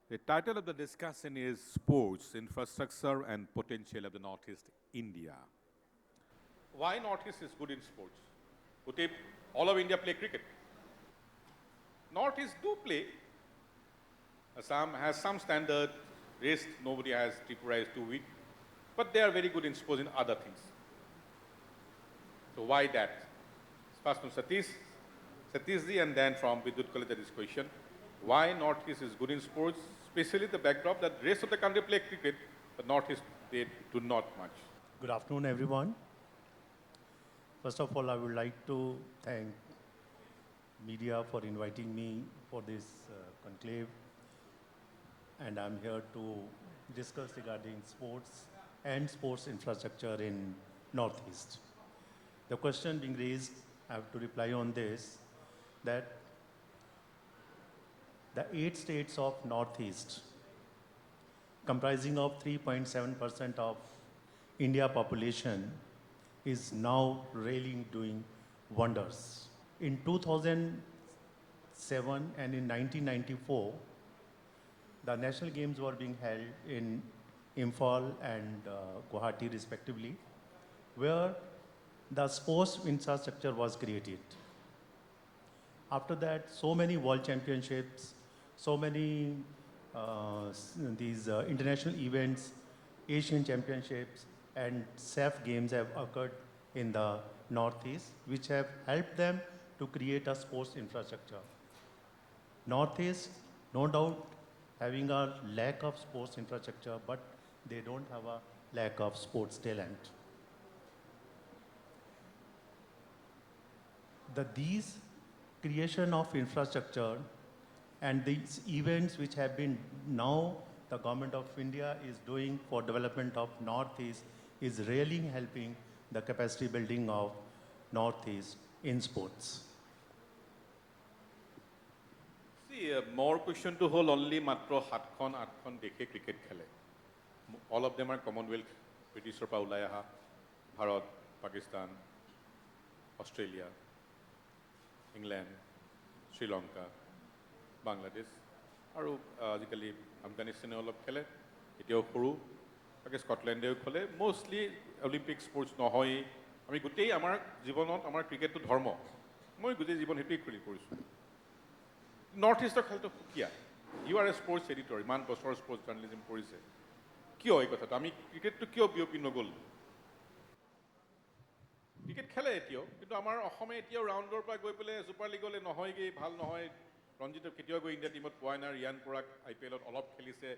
The title of the discussion is Sports, Infrastructure and Potential of the Northeast India. Why Northeast is good in sports? All of India play cricket. Northeast do play. Assam has some standard. Rest, nobody has. Tripura is too weak. But they are very good in sports in other things. So why that? First from Satishji, and then from Vidut Kalita this question. Why Northeast is good in sports? Especially the backdrop that rest of the country play cricket, but Northeast they do not much. Good afternoon, everyone. First of all, I would like to thank media for inviting me for this conclave, and I'm here to discuss regarding sports and sports infrastructure in Northeast. The question being raised, I have to reply on this, that the 8 states of Northeast, comprising of 3.7% of India population, is now really doing wonders. In 2007 and in 1994, the national games were being held in Imphal and Guwahati respectively, where the sports infrastructure was created. After that, so many world championships, so many international events, Asian championships, and SAF games have occurred in the Northeast, which have helped them to create a sports infrastructure. Northeast, no doubt, having a lack of sports infrastructure, but they don't have a lack of sports talent. These creation of infrastructure and these events which have been now the government of India is doing for development of Northeast is really helping the capacity building of Northeast in sports. See, more question to hold only matro 7খন 8খন dekhe cricket khele. All of them are Commonwealth, British or Paulaya, Bharat, Pakistan, Australia, England, Sri Lanka, Bangladesh, আৰু আজিকালি আফগানিস্তানে অলপ খেলে, এতিয়াও সৰু, তাকে স্কটলেণ্ডেও খেলে, mostly Olympic sports নহয়। আমি গোটেই আমাৰ জীৱনত আমাৰ ক্ৰিকেটটো ধৰ্ম, মই গোটেই জীৱন সেইটোৱেই কৰিছোঁ। নৰ্থ ইষ্টৰ খেলটো সুকীয়া। You are a sports editor, ইমান বছৰ স্পৰ্টছ জাৰ্ণালিজিম কৰিছে, কিয় এই কথাটো আমি ক্ৰিকেটটো কিয় বিয়পি নগ'ল? ক্ৰিকেট খেলে এতিয়াও, কিন্তু আমাৰ অসমে এতিয়াও ৰাউণ্ডৰ পৰা গৈ পেলাই ছুপাৰ লীগলৈ নহয়গৈ, ভাল নহয়। ৰঞ্জিতক কেতিয়াও গৈ ইণ্ডিয়া টিমত পোৱাই নাই। ৰিয়ান পৰাগ IPL-ত অলপ খেলিছে,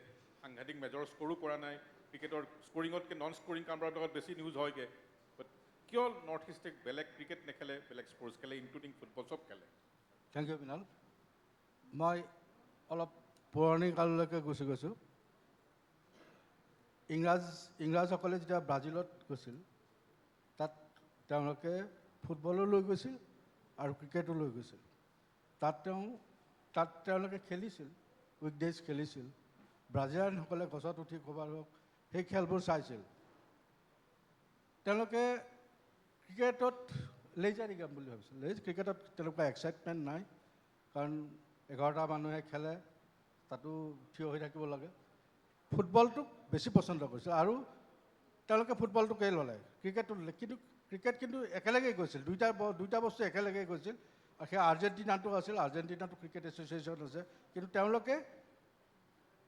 সাংঘাতিক মেজৰ স্ক'ৰো কৰা নাই। ক্ৰিকেটৰ স্ক'ৰিঙতকৈ নন স্ক'ৰিং কামবোৰৰ লগত বেছি নিউজ হয়গৈ। বাট কিয় নৰ্থ ইষ্টে বেলেগ ক্ৰিকেট নেখেলে, বেলেগ স্পৰ্টছ খেলে, ইনক্লুডিং ফুটবল চব খেলে? Thank you Binal. মই অলপ পুৰণি কাললৈকে গুচি গৈছোঁ। ইংৰাজসকলে যেতিয়া ব্ৰাজিলত গৈছিল, তাত তেওঁলোকে ফুটবলো লৈ গৈছিল আৰু ক্ৰিকেটো লৈ গৈছিল। তাত তেওঁলোকে খেলিছিল, উইকডেজ খেলিছিল। ব্ৰাজিলিয়ানসকলে গছত উঠি ক'ৰবাত সেই খেলবোৰ চাইছিল। তেওঁলোকে ক্ৰিকেটত লেজাৰী গেম বুলি ভাবিছিল। ক্ৰিকেটত তেনেকুৱা এক্সাইটমেণ্ট নাই, কাৰণ 11টা মানুহে খেলে, তাতো থিয় হৈ থাকিব লাগে। ফুটবলটোক বেছি পচন্দ কৰিছিল আৰু তেওঁলোকে ফুটবলটোকেই ল'লে, ক্ৰিকেটটো ল'লে। কিন্তু ক্ৰিকেট কিন্তু একেলগেই গৈছিল, দুইটা বস্তু একেলগেই গৈছিল। আৰু সেই আৰ্জেণ্টিনাটো আছিল, আৰ্জেণ্টিনাটো ক্ৰিকেট এছ'চিয়েশ্যন আছে, কিন্তু তেওঁলোকে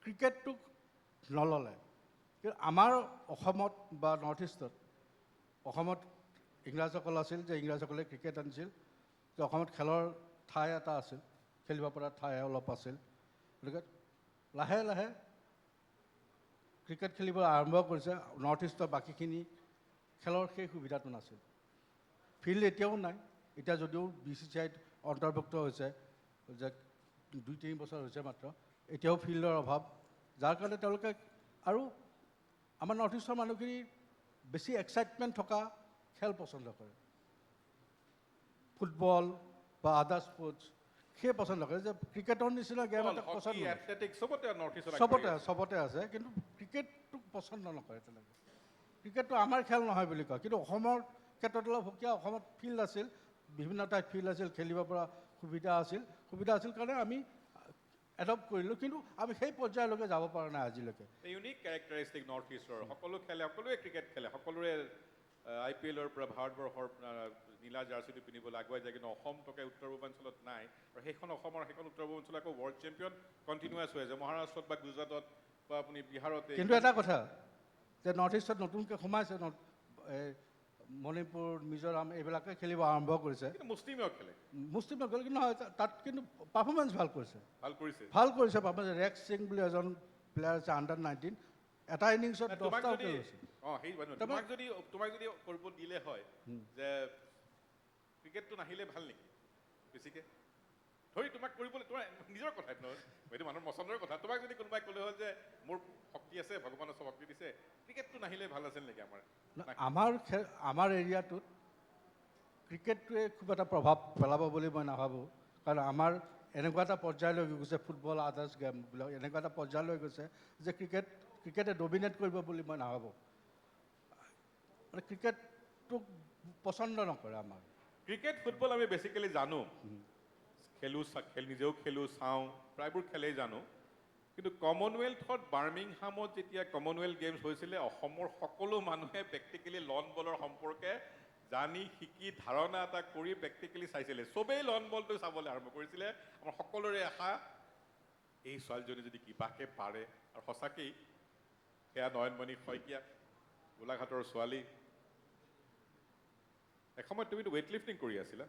ক্ৰিকেটটোক নল'লে। কিন্তু আমাৰ অসমত বা নৰ্থ ইষ্টত, অসমত ইংৰাজসকল আছিল, যে ইংৰাজসকলে ক্ৰিকেট আনিছিল, যে অসমত খেলৰ ঠাই এটা আছিল, খেলিব পৰা ঠাই অলপ আছিল। গতিকে লাহে লাহে ক্ৰিকেট খেলিব আৰম্ভ কৰিছে। নৰ্থ ইষ্টৰ বাকীখিনি খেলৰ সেই সুবিধাটো নাছিল। ফিল্ড এতিয়াও নাই। এতিয়া যদিও BCCIত অন্তৰ্ভুক্ত হৈছে, যে 2-3 বছৰ হৈছে মাত্ৰ, এতিয়াও ফিল্ডৰ অভাৱ, যাৰ কাৰণে তেওঁলোকে আৰু আমাৰ নৰ্থ ইষ্টৰ মানুহখিনি বেছি এক্সাইটমেণ্ট থকা খেল পচন্দ কৰে। ফুটবল বা আদাৰ স্পৰ্টছ সেই পচন্দ কৰে, যে ক্ৰিকেটৰ নিচিনা গেম এটা পচন্দ চবতে আছে, কিন্তু ক্ৰিকেটটোক পচন্দ নকৰে তেনেকৈ। ক্ৰিকেটটো আমাৰ খেল নহয় বুলি কয়। কিন্তু অসমৰ ক্ষেত্ৰত অলপ সুকীয়া। অসমত ফিল্ড আছিল, বিভিন্ন ঠাইত ফিল্ড আছিল, খেলিব পৰা সুবিধা আছিল কাৰণে আমি এডপ্ট কৰিলোঁ, কিন্তু আমি সেই পৰ্যায়লৈকে যাব পৰা নাই আজিলৈকে। ইউনিক কেৰেক্টাৰিষ্টিক নৰ্থ ইষ্টৰ সকলো খেলে, সকলোৱে ক্ৰিকেট খেলে, সকলোৰে IPL-ৰ পৰা ভাৰতবৰ্ষৰ নীলা জাৰ্চিটো পিন্ধিবলৈ আগুৱাই যায়, কিন্তু অসমটোকে উত্তৰ পূৰ্বাঞ্চলত নাই। আৰু সেইখন অসমৰ সেইখন উত্তৰ পূৰ্বাঞ্চল আকৌ ৱৰ্ল্ড চেম্পিয়ন কণ্টিনিউৱাছ হৈ আছে, মহাৰাষ্ট্ৰত বা গুজৰাটত বা আপুনি বিহাৰতে। কিন্তু এটা কথা যে নৰ্থ ইষ্টত নতুনকৈ সোমাইছে, মণিপুৰ, মিজোৰাম এইবিলাকে খেলিব আৰম্ভ কৰিছে। মুছলিমেও খেলে, মুছলিমে খেলে, কিন্তু নহয় তাত কিন্তু পাৰফৰ্মেঞ্চ ভাল কৰিছে, ভাল কৰিছে পাৰফৰ্মেঞ্চ। ৰেক্স সিং বুলি এজন প্লেয়াৰ আছে, আণ্ডাৰ-19, এটা ইনিংছত 10টা উইকেট লৈছে। তোমাক যদি কৰিব দিলে হয় যে ক্ৰিকেটটো নাহিলে ভাল নেকি বেছিকৈ, ধৰি তোমাক কৰিবলৈ, তোমাৰ নিজৰ কথা নহয়, এইটো মানুহৰ পচন্দৰ কথা। তোমাক যদি কোনোবাই ক'লে হ'ল যে মোৰ শক্তি আছে, ভগৱানে চব শক্তি দিছে, ক্ৰিকেটটো নাহিলে ভাল আছিল নেকি? আমাৰ এৰিয়াটোত ক্ৰিকেটটোৱে খুব এটা প্ৰভাৱ পেলাব বুলি মই নাভাবোঁ, কাৰণ আমাৰ এনেকুৱা এটা পৰ্যায়লৈ গৈছে, ফুটবল আদাৰ্ছ গেমবিলাক এনেকুৱা এটা পৰ্যায়লৈ গৈছে যে ক্ৰিকেটে ডমিনেট কৰিব বুলি মই নাভাবোঁ। মানে ক্ৰিকেটটোক পচন্দ নকৰে আমাৰ। ক্ৰিকেট ফুটবল আমি বেছিকেলি জানো, নিজেও খেলোঁ, চাওঁ, প্ৰায়বোৰ খেলেই জানো। কিন্তু কমনৱেলথত বাৰ্মিংহামত যেতিয়া কমনৱেলথ গেমছ হৈছিলে, অসমৰ সকলো মানুহে প্ৰেক্টিকেলি লন বলৰ সম্পৰ্কে জানি শিকি ধাৰণা এটা কৰি প্ৰেক্টিকেলি চাইছিলে। চবেই লন বলটো চাবলৈ আৰম্ভ কৰিছিলে। আমাৰ সকলোৰে আশা, এই ছোৱালীজনী যদি কিবাকে পাৰে, আৰু সঁচাকেই সেয়া নয়নমণি শইকীয়া, গোলাঘাটৰ ছোৱালী। এসময়ত তুমিতো ৱেইট লিফটিং কৰি আছিলা?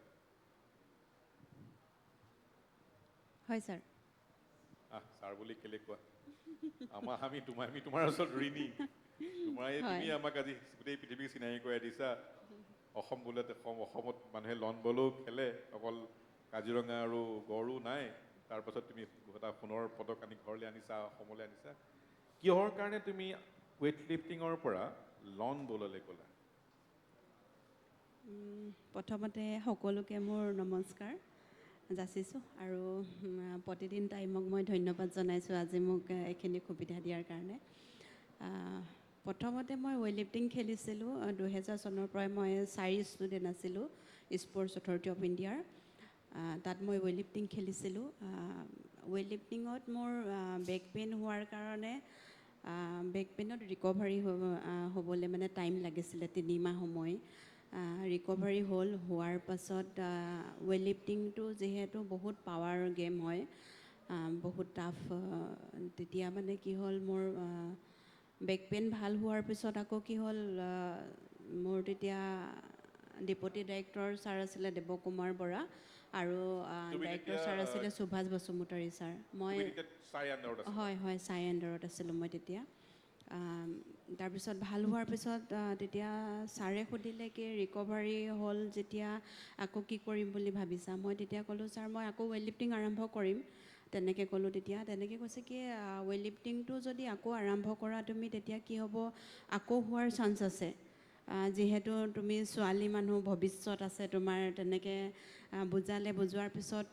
হয় ছাৰ। ছাৰ বুলি কেলে কোৱা? আমি তোমাৰ ওচৰত ঋণী। তুমি আমাক আজি গোটেই পৃথিৱীক চিনাকি কৰাই দিছা। অসম বোলে, অসমত মানুহে লন বলো খেলে, অকল কাজিৰঙা আৰু গড়ো নাই। তাৰপাছত তুমি এটা সোণৰ পদক আনি ঘৰলৈ আনিছা, অসমলৈ আনিছা। কিহৰ কাৰণে তুমি ৱেইট লিফটিঙৰ পৰা লন বললৈ গ'লা? প্ৰথমতে সকলোকে মোৰ নমস্কাৰ যাচিছোঁ, আৰু প্ৰতিদিন টাইমক মই ধন্যবাদ জনাইছোঁ আজি মোক এইখিনি সুবিধা দিয়াৰ কাৰণে। প্ৰথমতে মই ৱেইট লিফটিং খেলিছিলোঁ 2000 চনৰ পৰাই। মই 4 ষ্টুডেণ্ট আছিলোঁ স্পৰ্টছ অথৰিটি অফ ইণ্ডিয়াৰ। তাত মই ৱেইট লিফটিং খেলিছিলোঁ। ৱেইট লিফটিঙত মোৰ বেক পেইন হোৱাৰ কাৰণে বেক পেইনত ৰিকভাৰী হ'বলৈ মানে টাইম লাগিছিলে, 3 মাহ সময়। ৰিকভাৰী হোৱাৰ পাছত ৱেইট লিফটিংটো যিহেতু বহুত পাৱাৰ গেম হয়, বহুত টাফ, তেতিয়া মানে কি হ'ল, মোৰ বেক পেইন ভাল হোৱাৰ পিছত আকৌ কি হ'ল, মোৰ তেতিয়া ডেপুটি ডাইৰেক্টৰ ছাৰ আছিলে দেৱকুমাৰ বৰা, আৰু ডাইৰেক্টৰ ছাৰ আছিলে সুভাষ বসুমতাৰী ছাৰ। মই হয় ছাই আণ্ডাৰত আছিলোঁ মই তেতিয়া। তাৰপিছত ভাল হোৱাৰ পিছত তেতিয়া ছাৰে সুধিলে কি ৰিকভাৰী হ'ল যেতিয়া আকৌ কি কৰিম বুলি ভাবিছা? মই তেতিয়া ক'লোঁ, ছাৰ মই আকৌ ৱেইট লিফটিং আৰম্ভ কৰিম, তেনেকৈ ক'লোঁ। তেতিয়া তেনেকৈ কৈছে কি ৱেইট লিফটিংটো যদি আকৌ আৰম্ভ কৰা তুমি, তেতিয়া কি হ'ব, আকৌ হোৱাৰ চান্স আছে, যিহেতু তুমি ছোৱালী মানুহ, ভৱিষ্যত আছে তোমাৰ, তেনেকৈ বুজোৱাৰ পিছত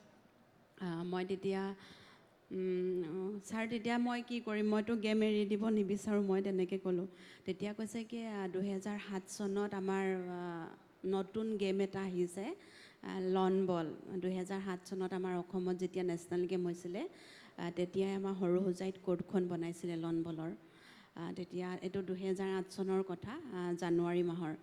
মই তেতিয়া ছাৰ তেতিয়া মই কি কৰিম, মইতো গেম এৰি দিব নিবিচাৰোঁ, মই তেনেকৈ ক'লোঁ। তেতিয়া কৈছে কি 2007 চনত আমাৰ নতুন গেম এটা আহিছে, লন বল। 2007 চনত আমাৰ অসমত যেতিয়া নেশ্যনেল গেম হৈছিলে, তেতিয়াই আমাৰ সৰু হোজাইত ক'ৰ্টখন বনাইছিলে লন বলৰ। তেতিয়া এইটো 2008 চনৰ কথা, জানুৱাৰী মাহৰ।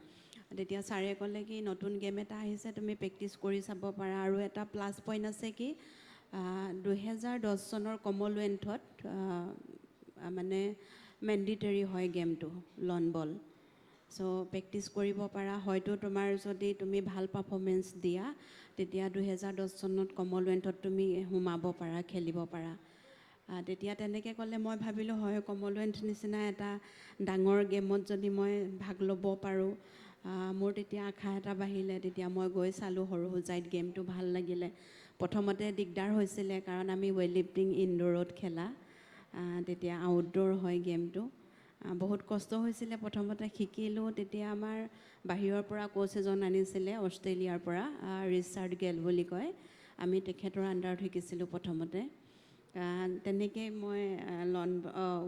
তেতিয়া ছাৰে ক'লে কি নতুন গেম এটা আহিছে, তুমি প্ৰেক্টিছ কৰি চাব পাৰা। আৰু এটা প্লাছ পইণ্ট আছে কি 2010 চনৰ কমনৱেলথত মানে মেণ্ডিটেৰী হয় গেমটো, লন বল। চ' প্ৰেক্টিছ কৰিব পাৰা, হয়তো তোমাৰ যদি তুমি ভাল পাৰফৰ্মেঞ্চ দিয়া, তেতিয়া 2010 চনত কমনৱেলথত তুমি সোমাব পাৰা, খেলিব পাৰা। তেতিয়া তেনেকৈ ক'লে মই ভাবিলোঁ হয়, কমনৱেলথ নিচিনা এটা ডাঙৰ গেমত যদি মই ভাগ ল'ব পাৰোঁ, মোৰ তেতিয়া আশা এটা বাঢ়িলে। তেতিয়া মই গৈ চালোঁ সৰু হোজাইত, গেমটো ভাল লাগিলে। প্ৰথমতে দিগদাৰ হৈছিলে, কাৰণ আমি ৱেইট লিফটিং ইনডোৰত খেলা, তেতিয়া আউটডোৰ হয় গেমটো। বহুত কষ্ট হৈছিলে প্ৰথমতে, শিকিলোঁ। তেতিয়া আমাৰ বাহিৰৰ পৰা কোচ এজন আনিছিলে, অষ্ট্ৰেলিয়াৰ পৰা, ৰিচাৰ্ড গেল বুলি কয়। আমি তেখেতৰ আণ্ডাৰত শিকিছিলোঁ প্ৰথমতে। তেনেকৈ মই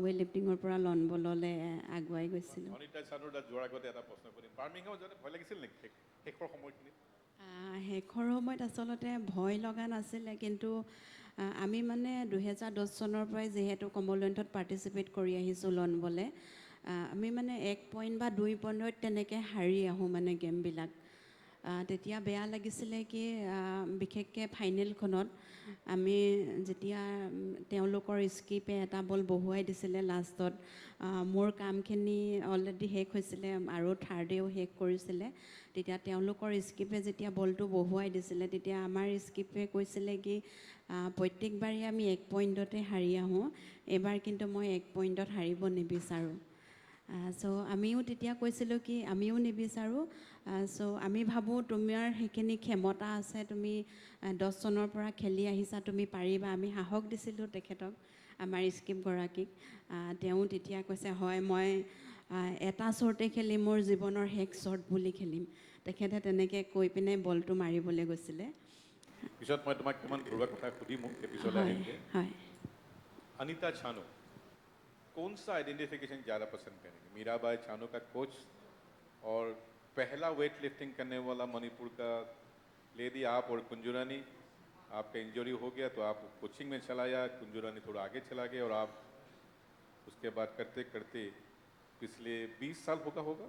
ৱেইট লিফটিঙৰ পৰা লন বললৈ আগুৱাই গৈছিলোঁ। যোৱাৰ আগতে এটা প্ৰশ্ন কৰিম, বাৰ্মিংহামত যোৱাতে ভয় লাগিছিল নেকি শেষৰ সময়খিনিত? শেষৰ সময়ত আচলতে ভয় লগা নাছিলে, কিন্তু আমি মানে 2010 চনৰ পৰাই যিহেতু কমনৱেলথত পাৰ্টিচিপেট কৰি আহিছোঁ লনবলে, আমি মানে 1 পইণ্ট বা 2 পইণ্টত তেনেকৈ হাৰি আহোঁ মানে গেমবিলাক। তেতিয়া বেয়া লাগিছিলে কি বিশেষকৈ ফাইনেলখনত আমি যেতিয়া তেওঁলোকৰ স্কিপে এটা বল বহুৱাই দিছিলে লাষ্টত, মোৰ কামখিনি অলৰেডি শেষ হৈছিলে আৰু থাৰ্ডেও শেষ কৰিছিলে, তেতিয়া তেওঁলোকৰ স্কিপে যেতিয়া বলটো বহুৱাই দিছিলে তেতিয়া আমাৰ স্কিপে কৈছিলে কি প্ৰত্যেকবাৰেই আমি 1 পইণ্টতে হাৰি আহোঁ, এইবাৰ কিন্তু মই 1 পইণ্টত হাৰিব নিবিচাৰোঁ। চ' আমিও তেতিয়া কৈছিলোঁ কি আমিও নিবিচাৰোঁ, চ' আমি ভাবোঁ তোমাৰ সেইখিনি ক্ষমতা আছে, তুমি 10 চনৰ পৰা খেলি আহিছা, তুমি পাৰিবা। আমি সাহস দিছিলোঁ তেখেতক, আমাৰ স্কিপগৰাকীক। তেওঁ তেতিয়া কৈছে হয় মই এটা শ্বৰ্টে খেলিম, মোৰ জীৱনৰ শেষ শ্বৰ্ট বুলি খেলিম। তেখেতে তেনেকৈ কৈ পিনে বলটো মাৰিবলৈ গৈছিলে। পিছত মই তোমাক কিমান ঘৰুৱা কথা সুধিম এপিছলৈ হয় আহিমগৈ। হয়। अनीता छानू, कौन सा आइडेंटिफिकेशन ज़्यादा पसंद करेंगे? मीराबाई छानू का कोच और पहला वेट लिफ्टिंग करने वाला मणिपुर का लेडी आप, और कुंजुरानी आपका इंजरी हो गया तो आप कोचिंग में चला गया, कुंजुरानी थोड़ा आगे चला गया और आप उसके बाद करते करते पिछले 20 साल होगा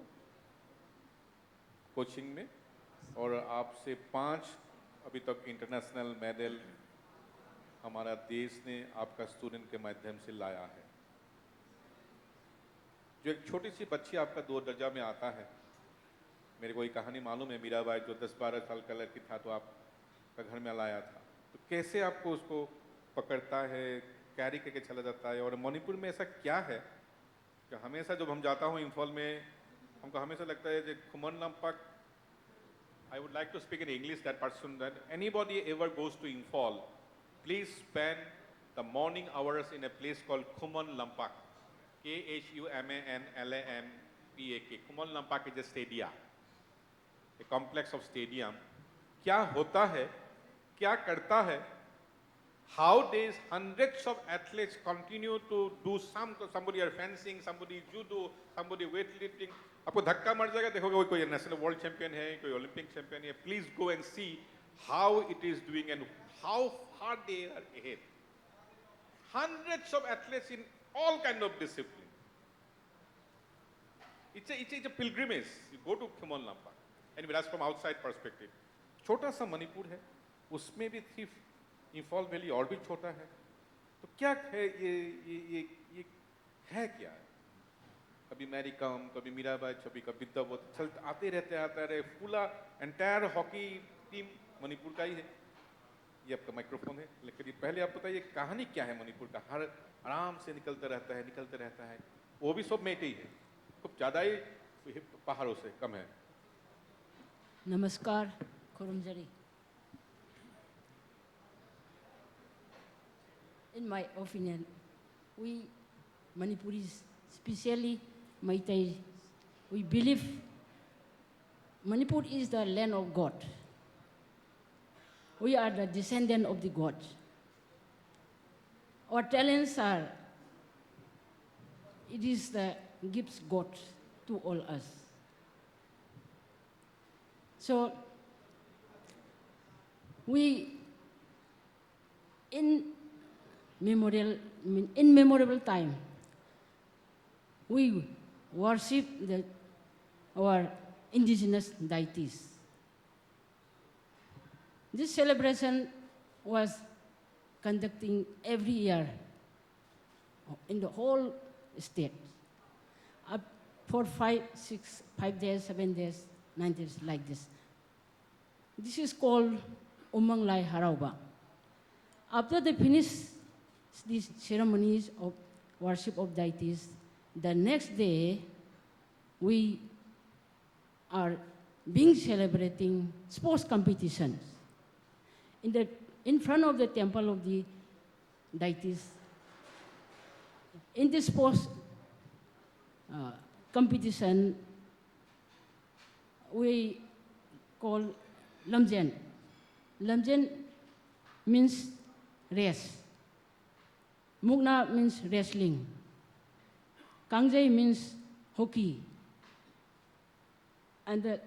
कोचिंग में, और आपसे 5 अभी तक इंटरनेशनल मेडल हमारा देश ने आपका स्टूडेंट के माध्यम से लाया है। जो एक छोटी सी बच्ची आपका 2 दर्जा में आता है, मेरे को ये कहानी मालूम है, मीराबाई जो 10-12 साल का लड़की था तो आपका घर में लाया था, तो कैसे आपको उसको पकड़ता है, कैरी करके चला जाता है? और मणिपुर में ऐसा क्या है कि हमेशा जब हम जाता हूँ इम्फॉल में, हमको हमेशा लगता है कि खुमन Lampak, I would like to speak in English that person, that anybody ever goes to Imphal, please spend the morning hours in a place called Khuman Lampak, Khumanlampak. Khuman Lampak is a stadium, a complex of stadium. क्या होता है, क्या करता है? How does hundreds of athletes continue to do somebody are fencing, somebody judo, somebody weightlifting. आपको धक्का मर जाएगा, देखोगे कोई नेशनल वर्ल्ड चैंपियन है, कोई ओलंपिक चैंपियन है. Please go and see how it is doing and how far they are ahead. Hundreds of athletes in all kind of discipline. It's a pilgrimage. You go to Khuman Lampak. Anyway, that's from outside perspective. छोटा सा मणिपुर है, उसमें भी थी Imphal valley और भी छोटा है, तो क्या है ये है क्या? कभी मैरी कॉम, कभी मीराबाई, कभी विद्यावत, चलते आते रहे, पूरा एंटायर हॉकी टीम मणिपुर का ही है। ये आपका माइक्रोफोन है, लेकिन पहले आप बताइए कहानी क्या है मणिपुर का? हर आराम से निकलते रहता है, वो भी सब मेटे ही है, खूब ज़्यादा ही पहाड़ों से कम है। नमस्कार, खुरुमजरी। In my opinion, we Manipuris, especially Maitai, we believe Manipur is the land of God. We are the descendant of the God. Our talents are, it is the gifts God to all us. So, we, in memorable time, we worship our indigenous deities. This celebration was conducting every year in the whole state, up for 5 days, 7 days, 9 days, like this. This is called Umang Lai Harauba. After they finish these ceremonies of worship of deities, the next day we are being celebrating sports competitions. In front of the temple of the deities, in this sports competition, we call Lamjen. Lamjen means race. Mugna means wrestling. Kangjai means hockey. And the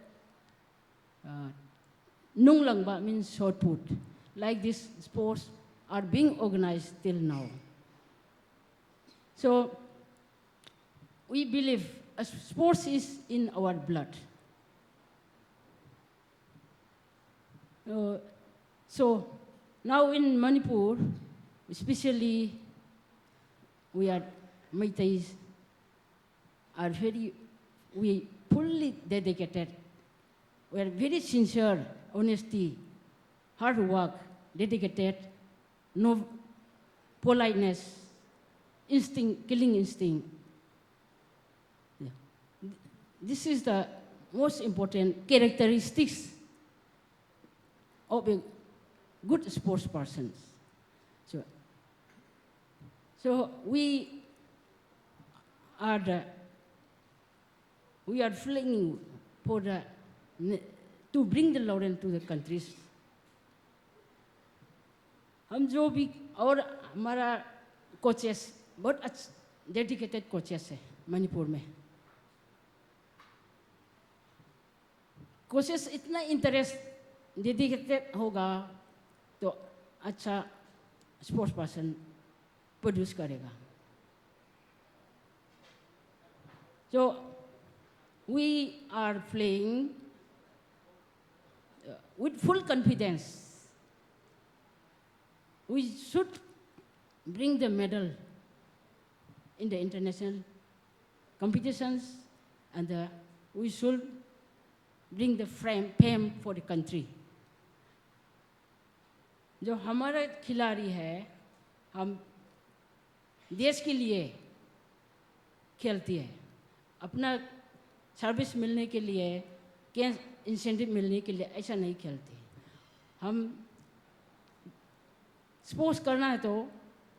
Nunglangba means shot put. Like this sports are being organized till now. So we believe sports is in our blood. So now in Manipur, especially we are Meiteis are we fully dedicated. We are very sincere, honesty, hard work, dedicated, no politeness, instinct, killing instinct. Yeah. This is the most important characteristics of a good sports person. So we are flinging for to bring the Lawrence to the countries. हम जो भी और हमारा coaches बहुत dedicated coaches है मणिपुर में. Coaches इतना interest dedicated होगा तो अच्छा स्पोर्ट्स पर्सन प्रोड्यूस करेगा. So we are playing with full confidence. We should bring the medal in the international competitions, and we should bring the fame for the country. जो हमारे खिलाड़ी है, हम देश के लिए खेलती है. अपना सर्विस मिलने के लिए, क्या इंसेंटिव मिलने के लिए ऐसा नहीं खेलती. हम स्पोर्ट्स करना है तो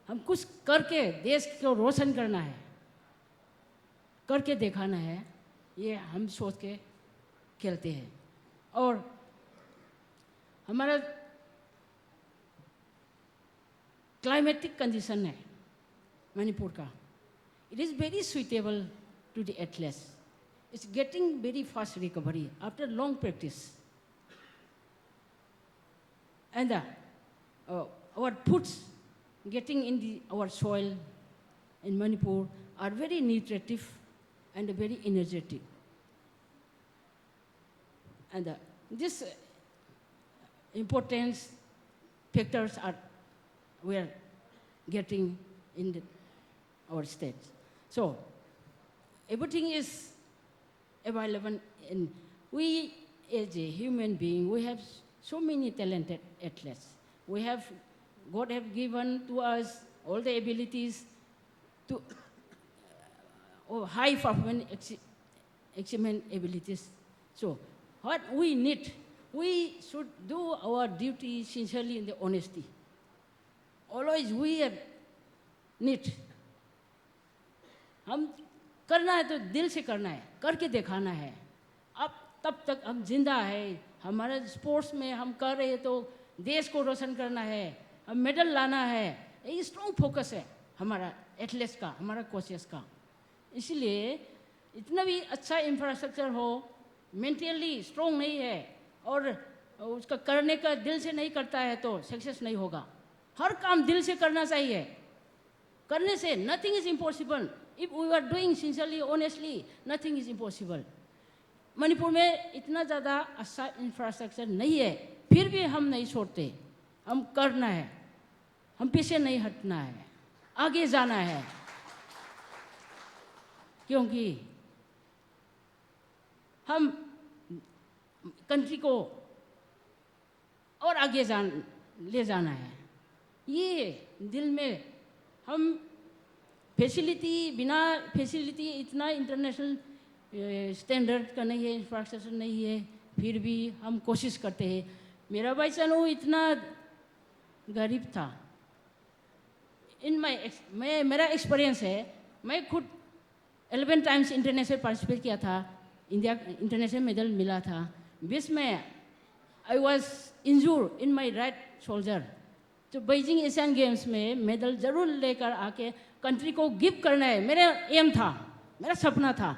हम कुछ करके देश को रोशन करना है, करके दिखाना है, ये हम सोच के खेलते हैं. और हमारा क्लाइमेटिक कंडीशन है मणिपुर का. It is very suitable to the athletes. It's getting very fast recovery after long practice. And our foods getting in our soil in Manipur are very nutritive and very energetic. And these important factors we are getting in our state. So everything is available, and we as a human being, we have so many talented athletes. We have, God have given to us all the abilities to high performance achievement abilities. So what we need, we should do our duty sincerely in the honesty. Always we have need. हम करना है तो दिल से करना है, करके दिखाना है. अब तब तक हम जिंदा है. हमारे स्पोर्ट्स में हम कर रहे हैं तो देश को रोशन करना है, हम मेडल लाना है. ये स्ट्रॉन्ग फोकस है हमारा एथलीट्स का, हमारा कोचेस का. इसलिए इतना भी अच्छा इंफ्रास्ट्रक्चर हो, मेंटली स्ट्रॉन्ग नहीं है और उसका करने का दिल से नहीं करता है तो सक्सेस नहीं होगा. हर काम दिल से करना चाहिए. करने से nothing is impossible. If we are doing sincerely, honestly, nothing is impossible. Manipur में इतना ज़्यादा अच्छा इंफ्रास्ट्रक्चर नहीं है, फिर भी हम नहीं छोड़ते. हम करना है, हम पीछे नहीं हटना है, आगे जाना है. क्योंकि हम कंट्री को और आगे ले जाना है. ये दिल में हम बिना फैसिलिटी इतना इंटरनेशनल स्टैंडर्ड का नहीं है, इंफ्रास्ट्रक्चर नहीं है, फिर भी हम कोशिश करते हैं. मेरा भाई चनो इतना गरीब था. मेरा एक्सपीरियंस है, मैं खुद 11 टाइम्स इंटरनेशनल पार्टिसिपेट किया था, इंडिया इंटरनेशनल मेडल मिला था. 20 में I was injure in my right shoulder. तो बीजिंग एशियन गेम्स में मेडल जरूर लेकर आके कंट्री को गिफ्ट करना है, मेरा एम था, मेरा सपना था.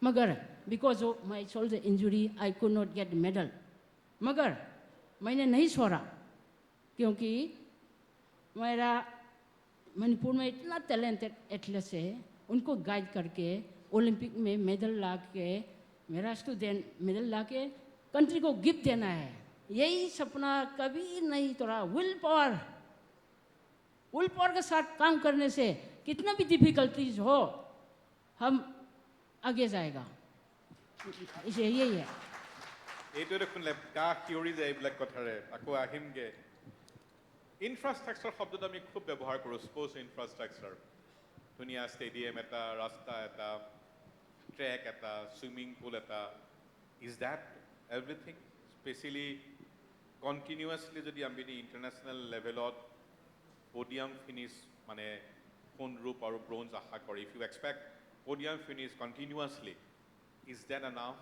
मगर because of my shoulder injury I could not gate medal. मगर मैंने नहीं छोड़ा, क्योंकि मेरा मणिपुर में इतना टैलेंटेड एथलीट्स है, उनको गाइड करके ओलंपिक में मेडल ला के, मेरा स्टूडेंट मेडल ला के कंट्री को गिफ्ट देना है। यही सपना कभी नहीं तोड़ा। विल पावर के साथ काम करने से कितना भी डिफिकल्टीज हो, हम आगे जाएगा। इसे यही है। এইটো দেখোন কা থিয়ৰি যায় এইবিলাক কথাৰে আকৌ আহিমগে ইনফ্ৰাষ্ট্ৰাকচাৰ শব্দটো আমি খুব ব্যৱহাৰ কৰোঁ স্পৰ্টছ ইনফ্ৰাষ্ট্ৰাকচাৰ ধুনীয়া ষ্টেডিয়াম এটা ৰাস্তা এটা ট্ৰেক এটা ছুইমিং পুল এটা is that everything especially continuously যদি আমি ইণ্টাৰনেশ্যনেল লেভেলত পডিয়াম ফিনিছ মানে সোণ ৰূপ আৰু ব্ৰঞ্জ আশা কৰে if you expect podium finish continuously, is that enough?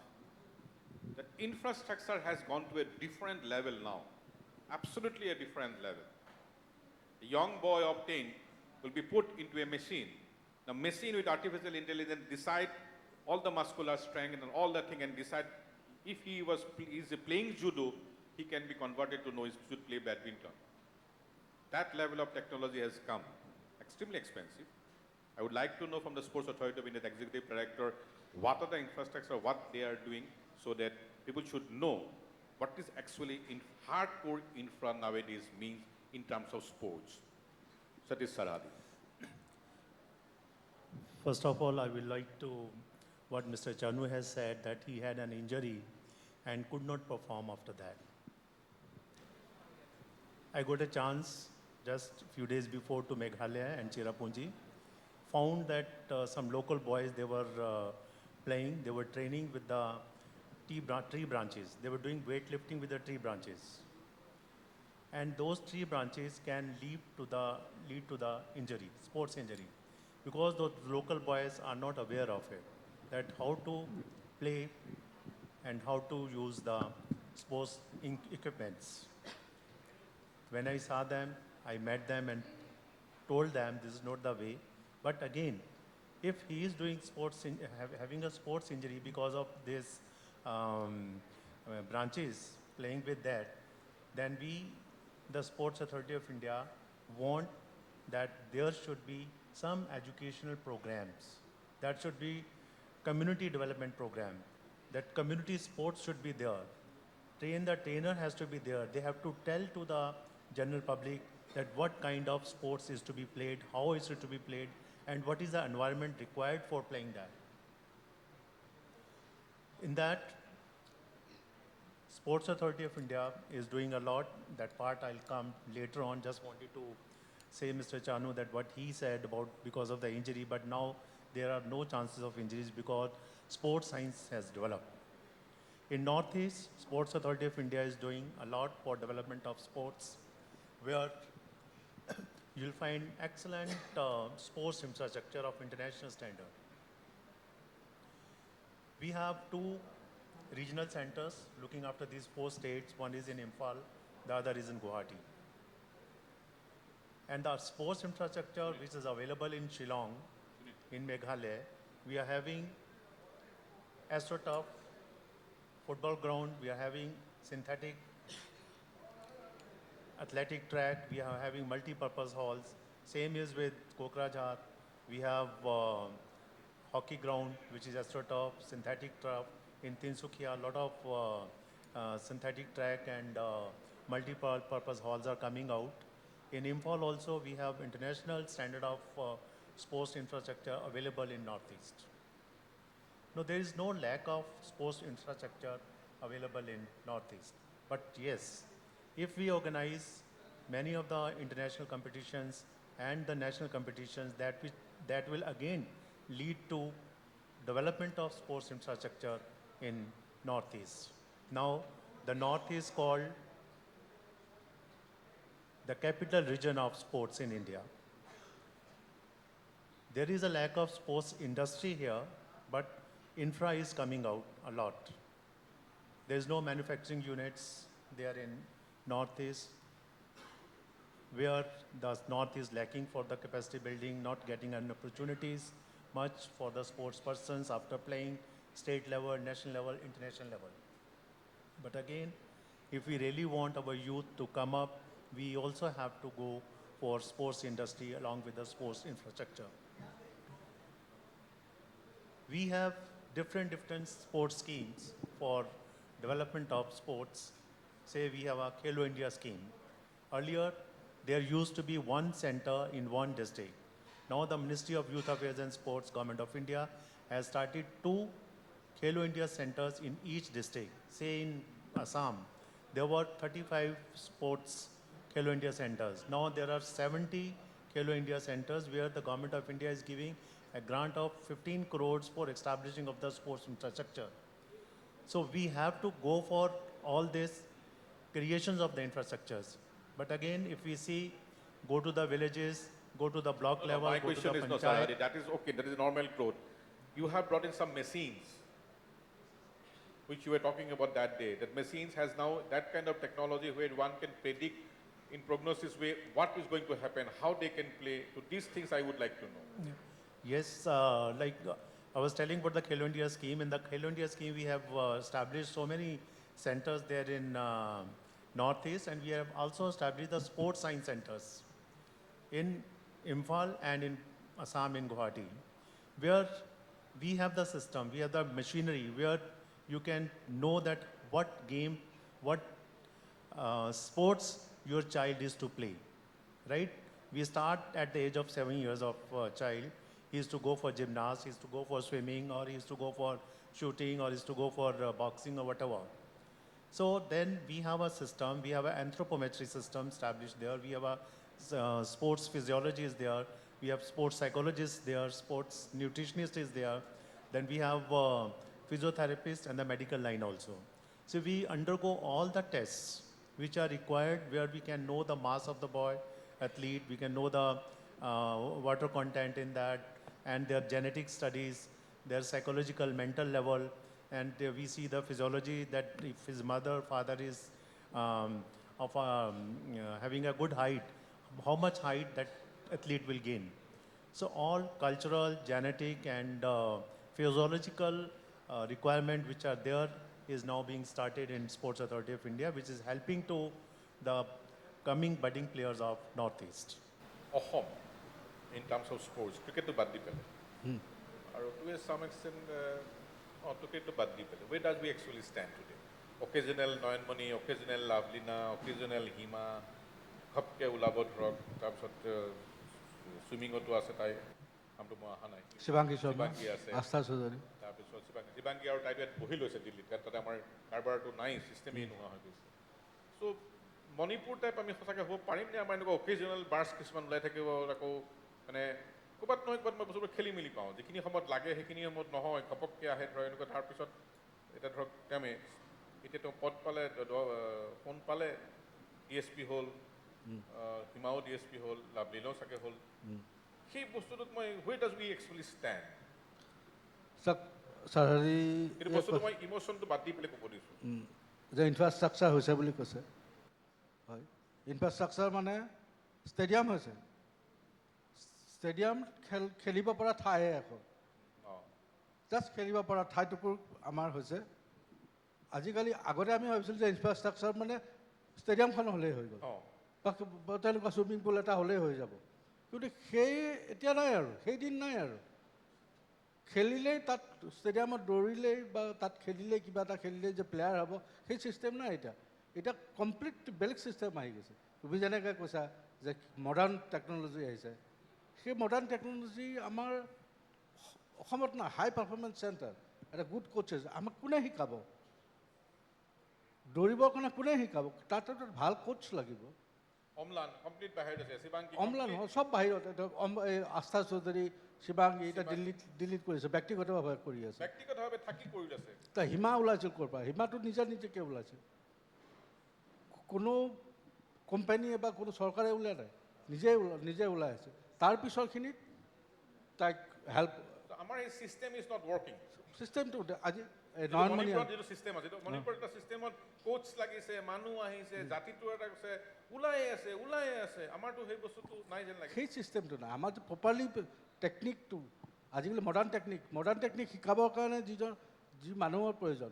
The infrastructure has gone to a different level now, absolutely a different level. A young boy of 10 will be put into a machine. The machine with artificial intelligence decide all the muscular strength and all that thing and decide if he is playing judo, he can be converted to know he should play badminton. That level of technology has come, extremely expensive. I would like to know from the Sports Authority of India, the Executive Director, what are the infrastructure, what they are doing so that people should know what is actually in hardcore infra nowadays means in terms of sports. Satish Saradi. First of all, I would like to, what Mr. Chanu has said, that he had an injury and could not perform after that. I got a chance just a few days before to Meghalaya and Cherrapunji. Found that some local boys, they were playing, they were training with the tree branches. They were doing weightlifting with the tree branches. And those tree branches can lead to the injury, sports injury. Because those local boys are not aware of it, that how to play and how to use the sports equipments. When I saw them, I met them and told them this is not the way. But again, if he is doing having a sports injury because of this branches, playing with that, then we, the Sports Authority of India, want that there should be some educational programs. That should be community development program. That community sports should be there. The trainer has to be there. They have to tell to the general public that what kind of sports is to be played, how is it to be played, and what is the environment required for playing that. In that, Sports Authority of India is doing a lot. That part I'll come later on. Just wanted to say, Mr. Chanu, that what he said about because of the injury, but now there are no chances of injuries because sports science has developed. In Northeast, Sports Authority of India is doing a lot for development of sports, where you'll find excellent sports infrastructure of international standard. We have 2 regional centers looking after these 4 states. One is in Imphal, the other is in Guwahati. And the sports infrastructure which is available in Shillong, in Meghalaya, we are having AstroTurf, football ground, we are having synthetic athletic track, we are having multi-purpose halls. Same is with Kokrajhar. We have hockey ground, which is AstroTurf, synthetic turf. In Tinsukia, a lot of synthetic track and multi-purpose halls are coming out. In Imphal also, we have international standard of sports infrastructure available in Northeast. No, there is no lack of sports infrastructure available in Northeast. But yes, if we organize many of the international competitions and the national competitions, that will again lead to development of sports infrastructure in Northeast. Now, the North is called the capital region of sports in India. There is a lack of sports industry here, but infra is coming out a lot. There is no manufacturing units there in Northeast, where the North is lacking for the capacity building, not getting an opportunities much for the sports persons after playing state level, national level, international level. But again, if we really want our youth to come up, we also have to go for sports industry along with the sports infrastructure. We have different sports schemes for development of sports. Say we have a Khelo India scheme. Earlier, there used to be one center in one district. Now the Ministry of Youth Affairs and Sports, Government of India, has started 2 Khelo India centers in each district. Say in Assam, there were 35 sports Khelo India centers. Now there are 70 Khelo India centers where the Government of India is giving a grant of 15 crores for establishing of the sports infrastructure. So we have to go for all these creations of the infrastructures. But again, if we see, go to the villages, go to the block level, My go to the question is no, panchayat. sir, that is okay, that is normal growth. You have brought in some machines, which you were talking about that day. That machines has now that kind of technology where one can predict in prognosis way what is going to happen, how they can play. So these things I would like to know. Yes, I was telling about the Khelo India scheme. In the Khelo India scheme, we have established so many centers there in Northeast, and we have also established the sports science centers in Imphal and in Assam, in Guwahati, where we have the system, we have the machinery, where you can know that what game, what sports your child is to play, right? We start at the age of 7 years of child. He is to go for gymnastics, he is to go for swimming, or he is to go for shooting, or he is to go for boxing or whatever. So then we have a system, we have an anthropometry system established there, we have a sports physiologist is there, we have sports psychologists there, sports nutritionist is there, then we have physiotherapist and the medical line also. So we undergo all the tests which are required where we can know the mass of the boy, athlete, we can know the water content in that, and their genetic studies, their psychological, mental level, and we see the physiology that if his mother, father is having a good height, how much height that athlete will gain. So all cultural, genetic, and physiological requirement which are there is now being started in Sports Authority of India, which is helping to the coming budding players of Northeast. Ahom, in terms of sports, cricket to bad depend. Or to some extent, cricket to bad depend. Where does we actually stand today? Occasional Nyanmani, occasional Lavlina, occasional Hima, Khapke Ulabot Rock, terms of swimming to us at I am to Mahana. Shivangi Sharma Shivangi আছে আস্থা চৌধুৰী তাৰপিছত শিৱাংগী আৰু তাইটো ইয়াত বহি লৈছে দিল্লীত কাৰণ তাতে আমাৰ কাৰবাৰটো নাই ছিষ্টেমেই নোহোৱা হৈ গৈছে চ' মণিপুৰ টাইপ আমি সঁচাকৈ হ'ব পাৰিম নে আমাৰ এনেকুৱা অকেজনেল বাৰ্ছ কিছুমান ওলাই থাকিব আকৌ মানে ক'ৰবাত নহয় ক'ৰবাত মই বস্তুবোৰ খেলি মেলি পাওঁ যিখিনি সময়ত লাগে সেইখিনি সময়ত নহয় ঘপককৈ আহে ধৰক এনেকুৱা তাৰপিছত এতিয়া ধৰক তেমে এতিয়া তেওঁ পদ পালে ফোন পালে DSP হ'ল হিমাও DSP হ'ল লাভলীনাও চাগে হ'ল সেই বস্তুটোত মই হুৱে ডাজ উই একচুৱেলি ষ্টেণ্ড চাৰি কিন্তু বস্তুটো মই ইম'শ্যনটো বাদ দি পেলাই ক'ব দিছোঁ যে ইনফ্ৰাষ্ট্ৰাকচাৰ হৈছে বুলি কৈছে হয় ইনফ্ৰাষ্ট্ৰাকচাৰ মানে ষ্টেডিয়াম হৈছে ষ্টেডিয়াম খেলিব পৰা ঠাইহে এখন জাষ্ট খেলিব পৰা ঠাইটুকুৰ আমাৰ হৈছে আজিকালি আগতে আমি ভাবিছিলোঁ যে ইনফ্ৰাষ্ট্ৰাকচাৰ মানে ষ্টেডিয়ামখন হ'লেই হৈ গ'ল বা তেনেকুৱা চুইমিং পুল এটা হ'লেই হৈ যাব কিন্তু সেই এতিয়া নাই আৰু সেইদিন নাই আৰু খেলিলেই তাত ষ্টেডিয়ামত দৌৰিলেই বা তাত খেলিলেই কিবা এটা খেলিলেই যে প্লেয়াৰ হ'ব সেই ছিষ্টেম নাই এতিয়া কমপ্লিট বেলেগ ছিষ্টেম আহি গৈছে তুমি যেনেকৈ কৈছা যে মডাৰ্ণ টেকন'লজি আহিছে সেই মডাৰ্ণ টেকন'লজি আমাৰ অসমত নাই হাই পাৰফৰ্মেঞ্চ চেণ্টাৰ এটা গুড কোচেছ আমাক কোনে শিকাব দৌৰিবৰ কাৰণে কোনে শিকাব তাত ভাল কোচ লাগিব অম্লান কমপ্লিট বাহিৰত আছে শিৱাংগী অম্লান সব বাহিৰত আস্থা চৌধুৰী শিৱাংগী এতিয়া দিল্লীত কৰিছে ব্যক্তিগতভাৱে কৰি আছে ব্যক্তিগতভাৱে থাকি কৰি আছে তা হিমা ওলাইছিল ক'ৰ পৰা হিমাটো নিজেকৈ ওলাইছিল কোনো কোম্পানীয়ে বা কোনো চৰকাৰে ওলোৱা নাই নিজে ওলাই আছে তাৰ পিছৰখিনিত তাইক হেল্প আমাৰ এই চিষ্টেম ইজ নট ৱৰ্কিং চিষ্টেমটো আজি মণিপুৰত যিটো চিষ্টেম আছে মণিপুৰত এটা চিষ্টেমত কোচ লাগিছে মানুহ আহিছে জাতিটো এটা কৈছে ওলাই আছে আমাৰতো সেই বস্তুটো নাই যেন লাগে সেই চিষ্টেমটো নাই আমাৰ প্ৰপাৰলি টেকনিকটো আজিকালি মডাৰ্ণ টেকনিক শিকাবৰ কাৰণে যি মানুহৰ প্ৰয়োজন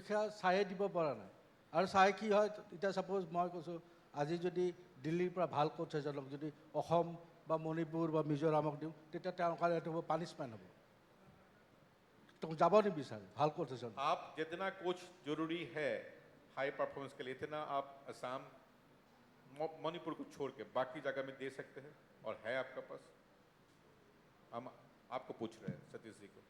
সেয়া চায়ে দিব পৰা নাই আৰু চাই কি হয় এতিয়া ছাপ'জ মই কৈছোঁ আজি যদি দিল্লীৰ পৰা ভাল কোচ এজনক যদি অসম বা মণিপুৰ বা মিজোৰামক দিওঁ তেতিয়া তেওঁৰ কাৰণে এইটো পানিছমেণ্ট হ'ব তেওঁ যাব নিবিচাৰে ভাল কোচ এজন आप जितना कोच जरूरी है हाई परफॉर्मेंस के लिए इतना आप असम मणिपुर को छोड़ के बाकी जगह में दे सकते हैं और है आपका पास हम आपको पूछ रहे हैं सतीश जी को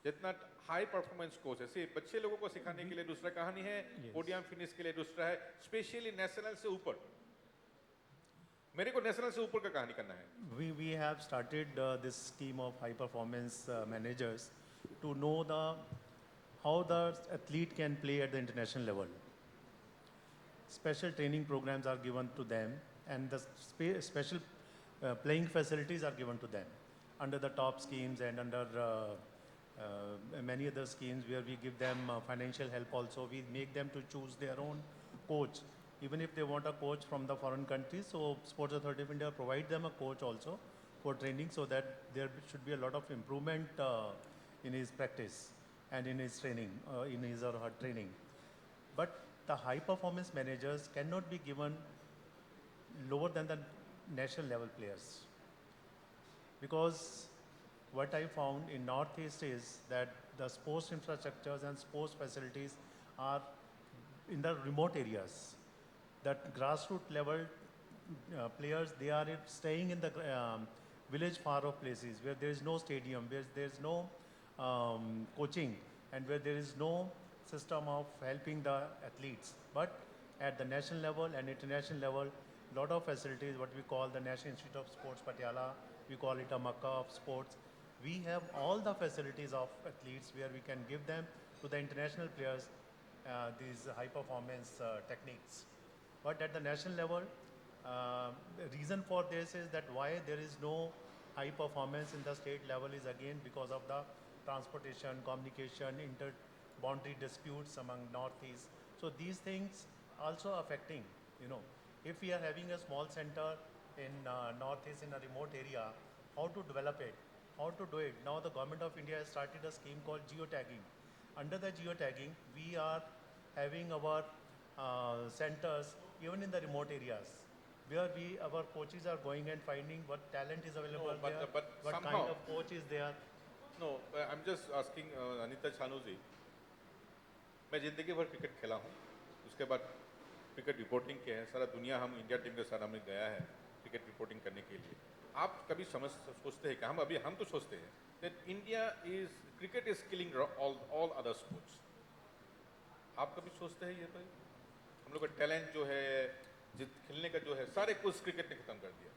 जितना हाई परफॉर्मेंस कोच है सिर्फ बच्चे लोगों को सिखाने के लिए दूसरा कहानी है पोडियम फिनिश के लिए दूसरा है स्पेशली नेशनल से ऊपर मेरे को नेशनल से ऊपर का कहानी करना है We have started this scheme of high performance managers to know how the athlete can play at the international level. Special training programs are given to them and the special playing facilities are given to them under the top schemes and under many other schemes where we give them financial help also. We make them to choose their own coach even if they want a coach from the foreign countries. So Sports Authority of India provide them a coach also for training so that there should be a lot of improvement in his practice and in his training, in his or her training. But the high performance managers cannot be given lower than the national level players. Because what I found in Northeast is that the sports infrastructures and sports facilities are in the remote areas. That grassroots level players, they are staying in the village far off places where there is no stadium, where there is no coaching and where there is no system of helping the athletes. But at the national level and international level, lot of facilities, what we call the National Institute of Sports Patiala, we call it a Makkah of sports. We have all the facilities of athletes where we can give them to the international players these high performance techniques. But at the national level, the reason for this is that why there is no high performance in the state level is again because of the transportation, communication, inter-boundary disputes among Northeast. So these things also affecting, if we are having a small center in Northeast in a remote area, how to develop it, how to do it. Now the government of India has started a scheme called geotagging. Under the geotagging, we are having our centers even in the remote areas where our coaches are going and finding what talent is available there, but what somehow, kind of coach is there. No, I'm just asking Anita Chanu ji. मैं जिंदगी भर cricket खेला हूँ उसके बाद cricket reporting किया है सारा दुनिया हम इंडिया टीम के साथ हमने गया है क्रिकेट रिपोर्टिंग करने के लिए आप कभी सोचते हैं कि हम तो सोचते हैं that India is cricket is killing all other sports. आप कभी सोचते हैं ये भाई हम लोग का टैलेंट जो है खेलने का जो है सारे कुछ क्रिकेट ने खत्म कर दिया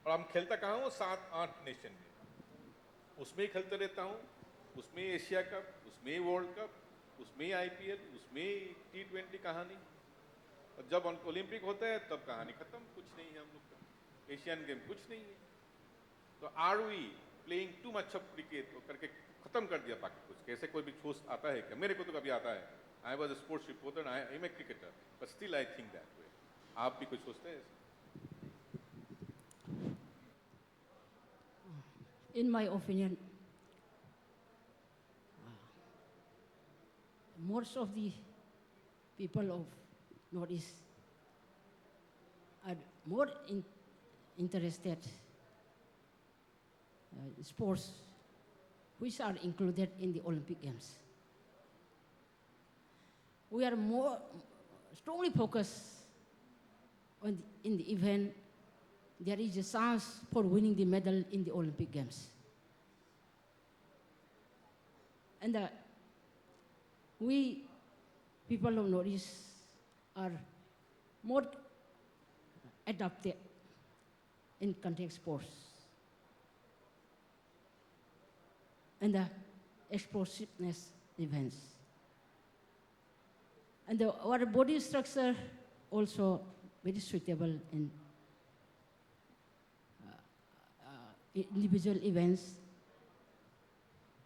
और हम खेलता कहाँ हूँ 7-8 नेशन में उसमें ही खेलते रहता हूँ उसमें एशिया कप उसमें वर्ल्ड कप उसमें IPL उसमें T20 कहानी और जब ओलंपिक होता है तब कहानी खत्म कुछ नहीं है हम लोग का एशियन गेम कुछ नहीं है तो are we playing too much of cricket करके खत्म कर दिया बाकी कुछ कैसे कोई भी सोच आता है क्या मेरे को तो कभी आता है I was a sports reporter I am a cricketer but still I think that way आप भी कुछ सोचते हैं In my opinion, most of the people of Northeast are more interested in sports which are included in the Olympic Games. We are more strongly focused in the event there is a chance for winning the medal in the Olympic Games. And we, people of Northeast, are more adapted in contact sports. And the explosiveness events. And our body structure also very suitable in individual events.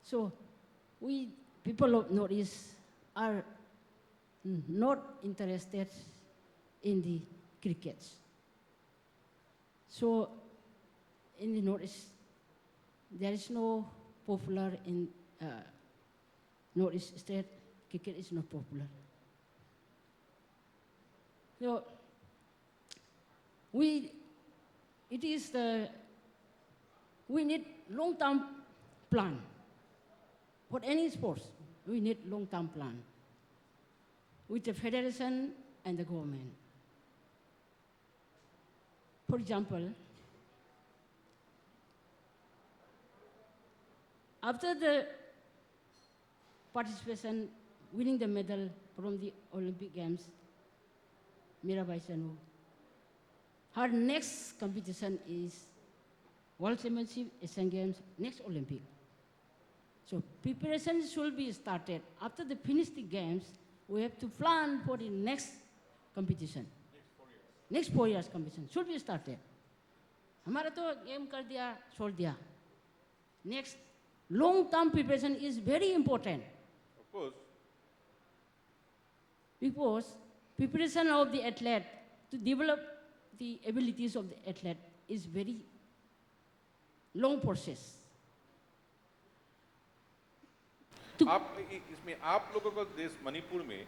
So we, people of Northeast, are not interested in the cricket. So in the Northeast, there is no popular in Northeast state, cricket is not popular. So we need long-term plan. For any sports, we need long-term plan with the federation and the government. For example, after the participation, winning the medal from the Olympic Games, Mirabai Sanu, her next competition is World Championship, Asian Games, next Olympic. So preparation should be started. After they finish the games, we have to plan for the next competition. Next 4 years competition should be started. हमारा तो game कर दिया, छोड़ दिया. Next, long-term preparation is very important. Of course. Because preparation of the athlete to develop the abilities of the athlete is very long process. इसमें आप लोगों को देश मणिपुर में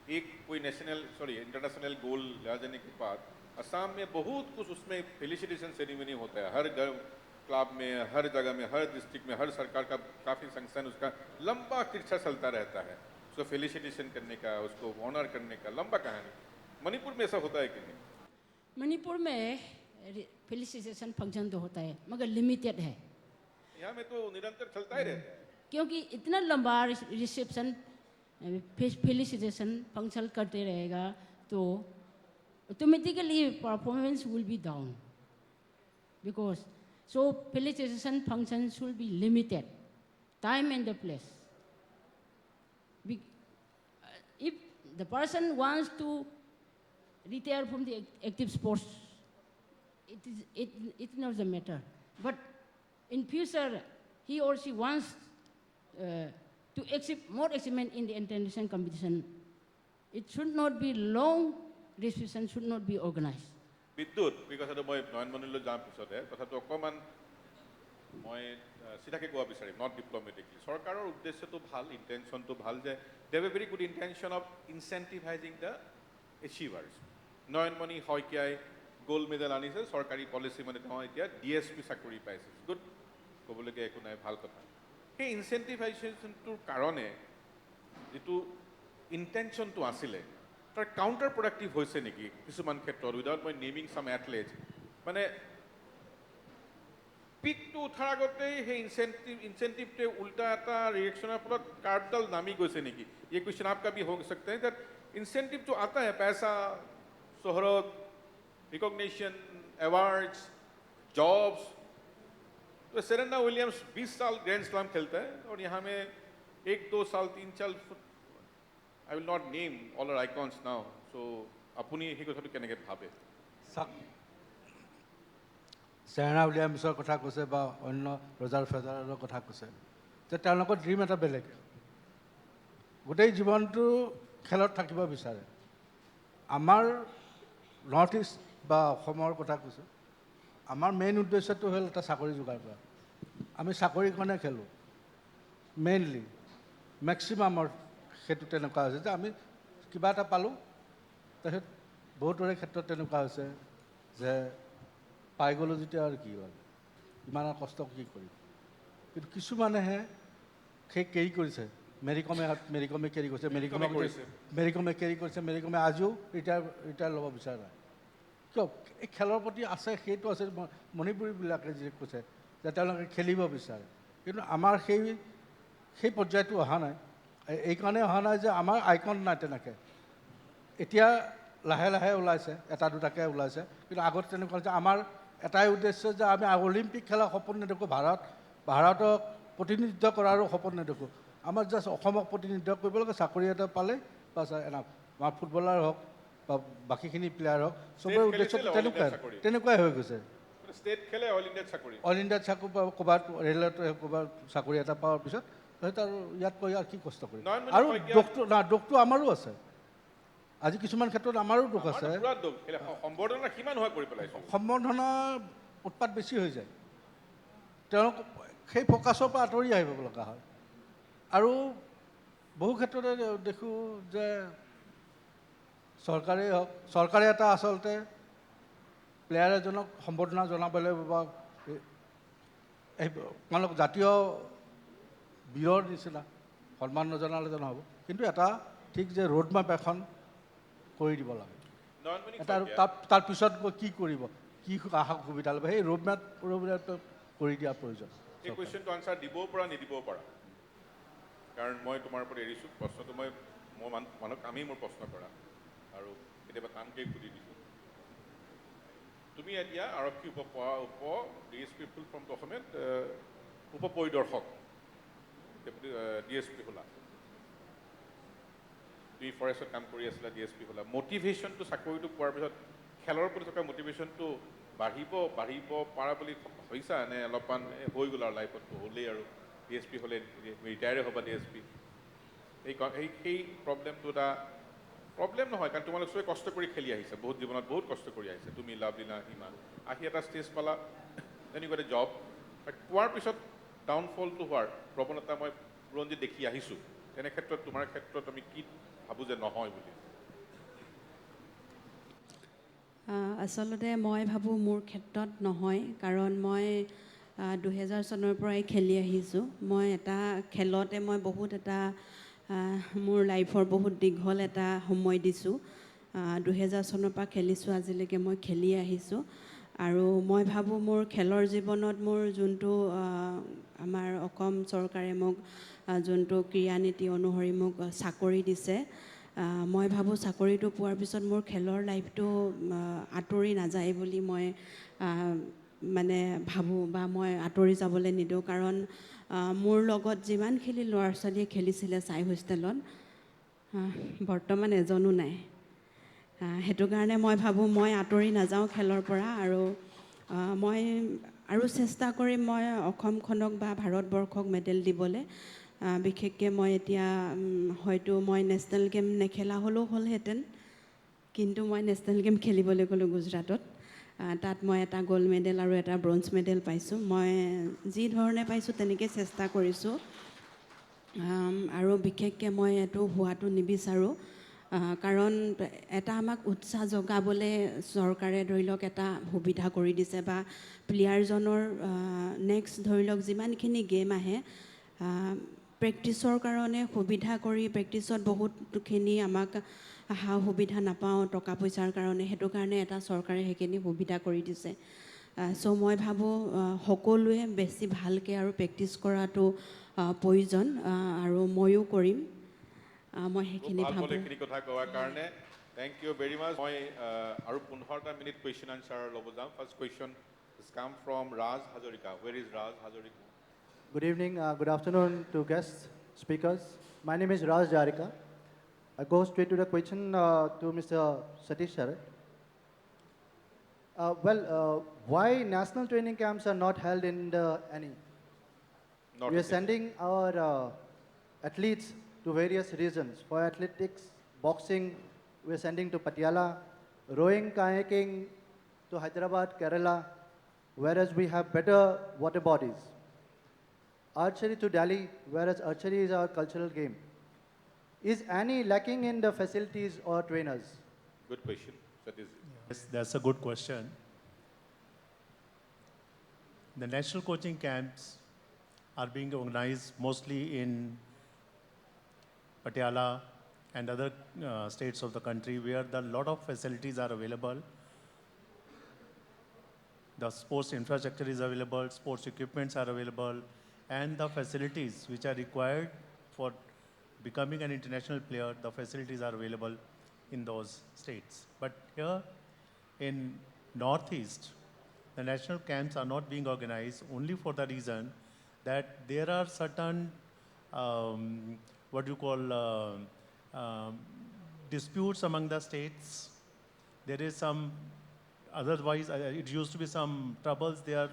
एक कोई इंटरनेशनल गोल ला जाने के बाद असम में बहुत कुछ उसमें फेलिसिटेशन सेरेमनी होता है हर क्लब में, हर जगह में, हर डिस्ट्रिक्ट में, हर सरकार का काफ़ी संस्थान उसका लंबा किरछा चलता रहता है उसको फेलिसिटेशन करने का, उसको ऑनर करने का लंबा कहानी. मणिपुर में ऐसा होता है कि नहीं? मणिपुर में फेलिसिटेशन फंक्शन तो होता है मगर लिमिटेड है. यहाँ में तो निरंतर चलता ही रहता है क्योंकि इतना लंबा रिसेप्शन फेलिसिटेशन फंक्शन करते रहेगा तो automatically performance will be down. Because so felicitation function should be limited, time and the place. If the person wants to retire from the active sports, it's not the matter. But in future, he or she wants to achieve more achievement in the international competition. It should not be long restriction, should not be organized. বিদ্যুৎ কথাটো মই নয়নমণিলৈ যাম পিছতে কথাটো অকণমান মই চিধাকৈ কোৱা বিচাৰিম নট ডিপ্ল'মেটিকলি. চৰকাৰৰ উদ্দেশ্যটো ভাল, ইণ্টেনশ্যনটো ভাল যে they have a very good intention of incentivising the achievers. Nayanmoni শইকীয়াই গ'ল্ড মেডেল আনিছে, চৰকাৰী পলিচি মানে তেওঁ এতিয়া DSP চাকৰি পাইছে. গুড, ক'বলগীয়া একো নাই, ভাল কথা. সেই ইনচেণ্টিভাইজেশ্যনটোৰ কাৰণে যিটো ইণ্টেনশ্যনটো আছিলে তাৰ কাউণ্টাৰ প্ৰডাক্টিভ হৈছে নেকি কিছুমান ক্ষেত্ৰত উইদাউট মই নেমিং চাম এথলেট মানে পিকটো উঠাৰ আগতেই সেই ইনচেণ্টিভটোৱে উল্টা এটা ৰিয়েকশ্যনৰ ফলত কাৰ্ডডাল নামি গৈছে নেকি? ये क्वेश्चन आपका भी हो सकता है दैट इंसेंटिव जो आता है पैसा, शोहरत, रिकॉग्निशन, अवार्ड्स, जॉब्स. तो सेरेना विलियम्स 20 साल ग्रैंड स्लैम खेलता है और यहाँ में 1-2 साल 3 साल I will not name all our icons now. So, apuni he kothato keneke bhabe. Serena Williamsৰ কথা কৈছে বা অন্য ৰজাৰ ফেডাৰাৰৰ কথা কৈছে যে তেওঁলোকৰ ড্ৰিম এটা বেলেগ. গোটেই জীৱনটো খেলত থাকিব বিচাৰে. আমাৰ নৰ্থ ইষ্ট বা অসমৰ কথা কৈছোঁ, আমাৰ মেইন উদ্দেশ্যটো হ'ল এটা চাকৰি যোগাৰ কৰা. আমি চাকৰিৰ কাৰণে খেলোঁ মেইনলি, মেক্সিমামৰ সেইটো তেনেকুৱা হৈছে যে আমি কিবা এটা পালোঁ, তাৰপিছত বহুতৰে ক্ষেত্ৰত তেনেকুৱা হৈছে যে পাই গ'লোঁ যেতিয়া আৰু কি লাগে, ইমান কষ্ট কি কৰিম. কিন্তু কিছুমানেহে সেই কেৰি কৰিছে. মেৰিকমে কেৰি কৰিছে, মেৰিকমে কেৰি কৰিছে, মেৰিকমে আজিও ৰিটায়াৰ ল'ব বিচৰা নাই. কিয়? এই খেলৰ প্ৰতি আছে, সেইটো আছে. মণিপুৰীবিলাকে যি কৈছে যে তেওঁলোকে খেলিব বিচাৰে, কিন্তু আমাৰ সেই পৰ্যায়টো অহা নাই. এইকাৰণে অহা নাই যে আমাৰ আইকন নাই তেনেকৈ. এতিয়া লাহে লাহে ওলাইছে, এটা দুটাকৈ ওলাইছে, কিন্তু আগত তেনেকুৱা হৈছে. আমাৰ এটাই উদ্দেশ্য যে আমি অলিম্পিক খেলাৰ সপোন নেদেখোঁ, ভাৰতক প্ৰতিনিধিত্ব কৰাৰো সপোন নেদেখোঁ. আমাৰ জাষ্ট অসমক প্ৰতিনিধিত্ব কৰিব লাগে, চাকৰি এটা পালে বাছ এনাফ. আমাৰ ফুটবলাৰ হওক বা বাকীখিনি প্লেয়াৰ হওক, চবৰে উদ্দেশ্যটো তেনেকুৱাই হৈ গৈছে. অল ইণ্ডিয়াত চাকৰি পাব, ক'ৰবাত ৰেলত ক'ৰবাত চাকৰি এটা পোৱাৰ পিছত সেইটো আৰু ইয়াত কৈ আৰু কি কষ্ট কৰিম. আৰু দুখটো আমাৰো আছে. আজি কিছুমান ক্ষেত্ৰত আমাৰো দুখ আছে. সম্বৰ্ধনা উৎপাত বেছি হৈ যায়, তেওঁলোক সেই ফ'কাছৰ পৰা আঁতৰি আহিব লগা হয়. আৰু বহু ক্ষেত্ৰতে দেখোঁ যে চৰকাৰেই হওক, চৰকাৰে এটা আচলতে প্লেয়াৰ এজনক সম্বৰ্ধনা জনাবলৈ বা আপোনালোক জাতীয় বীৰৰ নিচিনা সন্মান নজনালে জনাব, কিন্তু এটা ঠিক যে ৰোড মেপ এখন কৰি দিব লাগে। নয়নমণিক এটা শইকীয়া, তাৰ পিছত গৈ কি কৰিব, কি সুবিধা ল'ব, সেই ৰোড মেপ কৰি দিয়াৰ প্ৰয়োজন। এই কুৱেশ্যনটো আনচাৰ দিবও পৰা নিদিবও পৰা, কাৰণ মই তোমাৰ ওপৰত এৰিছোঁ প্ৰশ্নটো। মই মানুহক কামেই মোৰ প্ৰশ্ন কৰা আৰু কেতিয়াবা কামকেই সুধি দিছোঁ। তুমি এতিয়া আৰক্ষী উপ DSP ফুল ফৰ্মটো অসমীয়াত উপ পৰিদৰ্শক DSP হ'লা, তুমি ফৰেষ্টত কাম কৰি আছিলা, DSP হ'লা। মটিভেশ্যনটো চাকৰিটো পোৱাৰ পিছত খেলৰ প্ৰতি থকা মটিভেশ্যনটো বাঢ়িব পাৰা বুলি ভাবিছা নে অলপমান হৈ গ'ল আৰু লাইফতটো হ'লেই আৰু DSP হ'লে ৰিটায়াৰে হ'বা DSP? সেই প্ৰব্লেমটো এটা প্ৰব্লেম নহয়, কাৰণ তোমালোক চবে কষ্ট কৰি খেলি আহিছে, বহুত জীৱনত বহুত কষ্ট কৰি আহিছে। তুমি লাভলীনা হিমা আহি এটা ষ্টেজ পালা, তেনেকুৱা এটা জব পোৱাৰ পিছত ডাউনফলটো হোৱাৰ প্ৰৱণতা মই বুৰঞ্জীত দেখি আহিছোঁ। তেনে ক্ষেত্ৰত তোমাৰ ক্ষেত্ৰত আমি কি ভাবোঁ যে নহয় বুলি? আচলতে মই ভাবোঁ মোৰ ক্ষেত্ৰত নহয়, কাৰণ মই 2000 চনৰ পৰাই খেলি আহিছোঁ। মই এটা খেলতে মই বহুত এটা মোৰ লাইফৰ বহুত দীঘল এটা সময় দিছোঁ। 2000 চনৰ পৰা খেলিছোঁ, আজিলৈকে মই খেলি আহিছোঁ। আৰু মই ভাবোঁ মোৰ খেলৰ জীৱনত মোৰ যোনটো আমাৰ অসম চৰকাৰে মোক যোনটো ক্ৰীড়া নীতি অনুসৰি মোক চাকৰি দিছে, মই ভাবোঁ চাকৰিটো পোৱাৰ পিছত মোৰ খেলৰ লাইফটো আঁতৰি নাযায় বুলি মই মানে ভাবোঁ, বা মই আঁতৰি যাবলৈ নিদিওঁ। কাৰণ মোৰ লগত যিমানখিনি ল'ৰা ছোৱালীয়ে খেলিছিলে চাই হোষ্টেলত, বৰ্তমান এজনো নাই। সেইটো কাৰণে মই ভাবোঁ মই আঁতৰি নাযাওঁ খেলৰ পৰা, আৰু মই আৰু চেষ্টা কৰিম মই অসমখনক বা ভাৰতবৰ্ষক মেডেল দিবলৈ। বিশেষকৈ মই এতিয়া হয়তো মই নেশ্যনেল গেম নেখেলা হ'লেও হ'লহেঁতেন, কিন্তু মই নেশ্যনেল গেম খেলিবলৈ গ'লোঁ গুজৰাটত। তাত মই এটা গ'ল্ড মেডেল আৰু এটা ব্ৰঞ্জ মেডেল পাইছোঁ। মই যি ধৰণে পাইছোঁ তেনেকৈ চেষ্টা কৰিছোঁ, আৰু বিশেষকৈ মই এইটো হোৱাটো নিবিচাৰোঁ। কাৰণ এটা আমাক উৎসাহ জগাবলৈ চৰকাৰে ধৰি লওক এটা সুবিধা কৰি দিছে, বা প্লেয়াৰজনৰ নেক্সট ধৰি লওক যিমানখিনি গেম আহে প্ৰেক্টিছৰ কাৰণে সুবিধা কৰি, প্ৰেক্টিছত বহুতখিনি আমাক সা সুবিধা নাপাওঁ টকা পইচাৰ কাৰণে, সেইটো কাৰণে এটা চৰকাৰে সেইখিনি সুবিধা কৰি দিছে। চ' মই ভাবোঁ সকলোৱে বেছি ভালকৈ আৰু প্ৰেক্টিছ কৰাটো প্ৰয়োজন, আৰু ময়ো কৰিম। মই সেইখিনি ভাবোঁ। এইখিনি কথা কোৱাৰ কাৰণে থেংক ইউ ভেৰি মাছ। মই আৰু 15টা মিনিট কুৱেশ্যন আনচাৰ ল'ব যাওঁ। First question is come from Raj Hazarika. Where is Raj Hazarika? Good evening, good afternoon to guests, speakers. My name is Raj Jarika. I go straight to the question to Mr. Satish Sharat. Why national training camps are not held in the NE? We are sending our athletes to various regions. For athletics, boxing, we are sending to Patiala, rowing, kayaking to Hyderabad, Kerala, whereas we have better water bodies. Archery to Delhi, whereas archery is our cultural game. Is any lacking in the facilities or trainers? Good question. Satish. Yes, that's a good question. The national coaching camps are being organized mostly in Patiala and other states of the country, where a lot of facilities are available. The sports infrastructure is available, sports equipments are available, and the facilities which are required for becoming an international player, the facilities are available in those states. But here in Northeast, the national camps are not being organized only for the reason that there are certain disputes among the states. There is some, otherwise it used to be some troubles there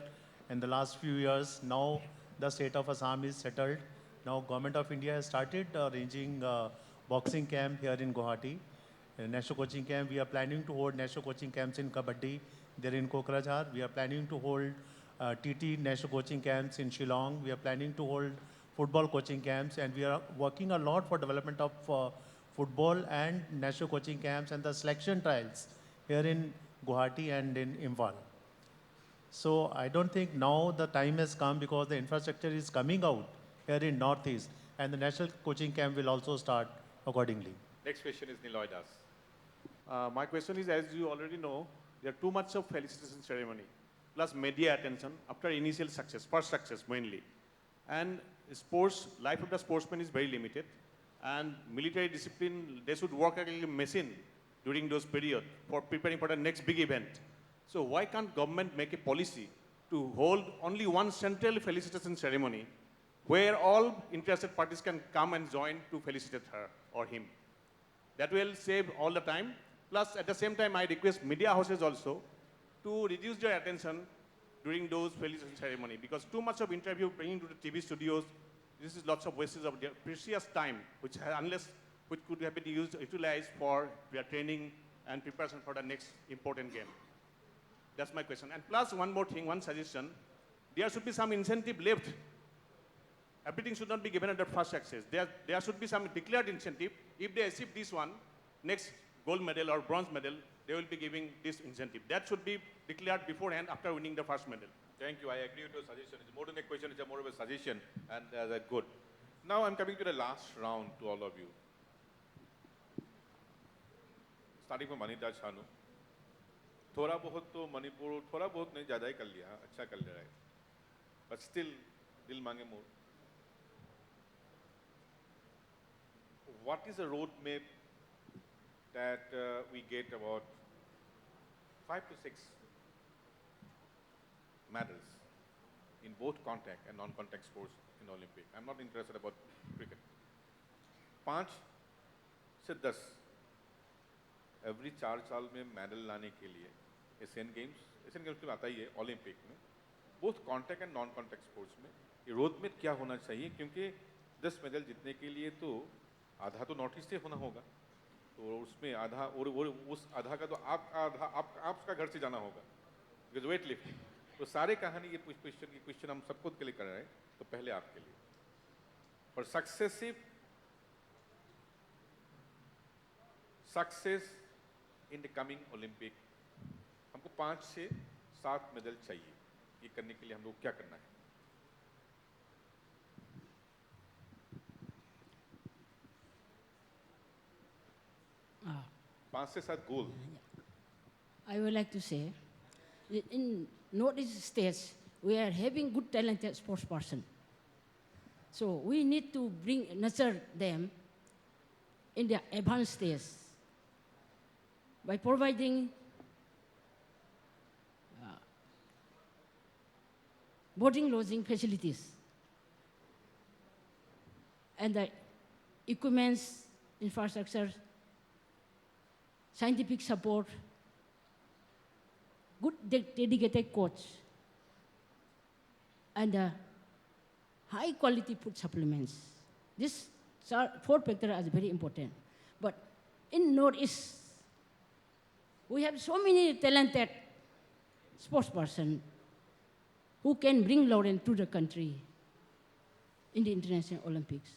in the last few years. Now the state of Assam is settled. Now Government of India has started arranging boxing camp here in Guwahati. National coaching camp, we are planning to hold national coaching camps in Kabaddi, there in Kokrajhar. We are planning to hold TT national coaching camps in Shillong. We are planning to hold football coaching camps, and we are working a lot for development of football and national coaching camps and the selection trials here in Guwahati and in Imphal. So I don't think now the time has come because the infrastructure is coming out here in Northeast and the national coaching camp will also start accordingly. Next question is Niloy Das. My question is, as you already know, there are too much of felicitation ceremony, plus media attention after initial success, first success mainly. And sports, life of the sportsman is very limited. And military discipline, they should work like a machine during those periods for preparing for the next big event. So why can't government make a policy to hold only one central felicitation ceremony where all interested parties can come and join to felicitate her or him? That will save all the time. Plus, at the same time, I request media houses also to reduce their attention during those felicitation ceremony because too much of interview bringing to the TV studios, this is lots of wastes of their precious time, which could have been utilized for their training and preparation for the next important game. That's my question. And plus, one more thing, one suggestion, there should be some incentive left. Everything should not be given under first success. There should be some declared incentive. If they achieve this one, next gold medal or bronze medal, they will be giving this incentive. That should be declared beforehand after winning the first medal. Thank you. I agree with your suggestion. It's more than a question, it's more of a suggestion, and that's good. Now I'm coming to the last round to all of you. Starting from Manita Chanu. थोड़ा बहुत तो मणिपुर थोड़ा बहुत नहीं ज़्यादा ही कर लिया अच्छा कर ले रहा है but still दिल मांगे मोर what is the road map that we get about 5 to 6 medals in both contact and non-contact sports in Olympic? I'm not interested about cricket. 5 से 10 एवरी 4 साल में मेडल लाने के लिए एशियन गेम्स में आता ही है ओलंपिक में both contact and non contact sports में ये रोड में क्या होना चाहिए क्योंकि 10 मेडल जीतने के लिए तो आधा तो नॉर्थ ईस्ट से होना होगा तो उसमें आधा और उस आधा का तो आपका घर से जाना होगा बिकॉज वेट लिफ्टिंग तो सारे कहानी ये क्वेश्चन हम सबको के लिए कर रहे हैं तो पहले आपके लिए और success in the coming Olympic हमको 5 से 7 मेडल चाहिए ये करने के लिए हम लोग क्या करना है 5 से 7 goal. I would like to say, in Northeast states, we are having good talented sports person. So we need to nurture them in their advanced stage by providing boarding lodging facilities and the equipments, infrastructure, scientific support, good dedicated coach, and high quality food supplements. These 4 factors are very important. But in Northeast, we have so many talented sports persons who can bring laurel to the country in the International Olympics,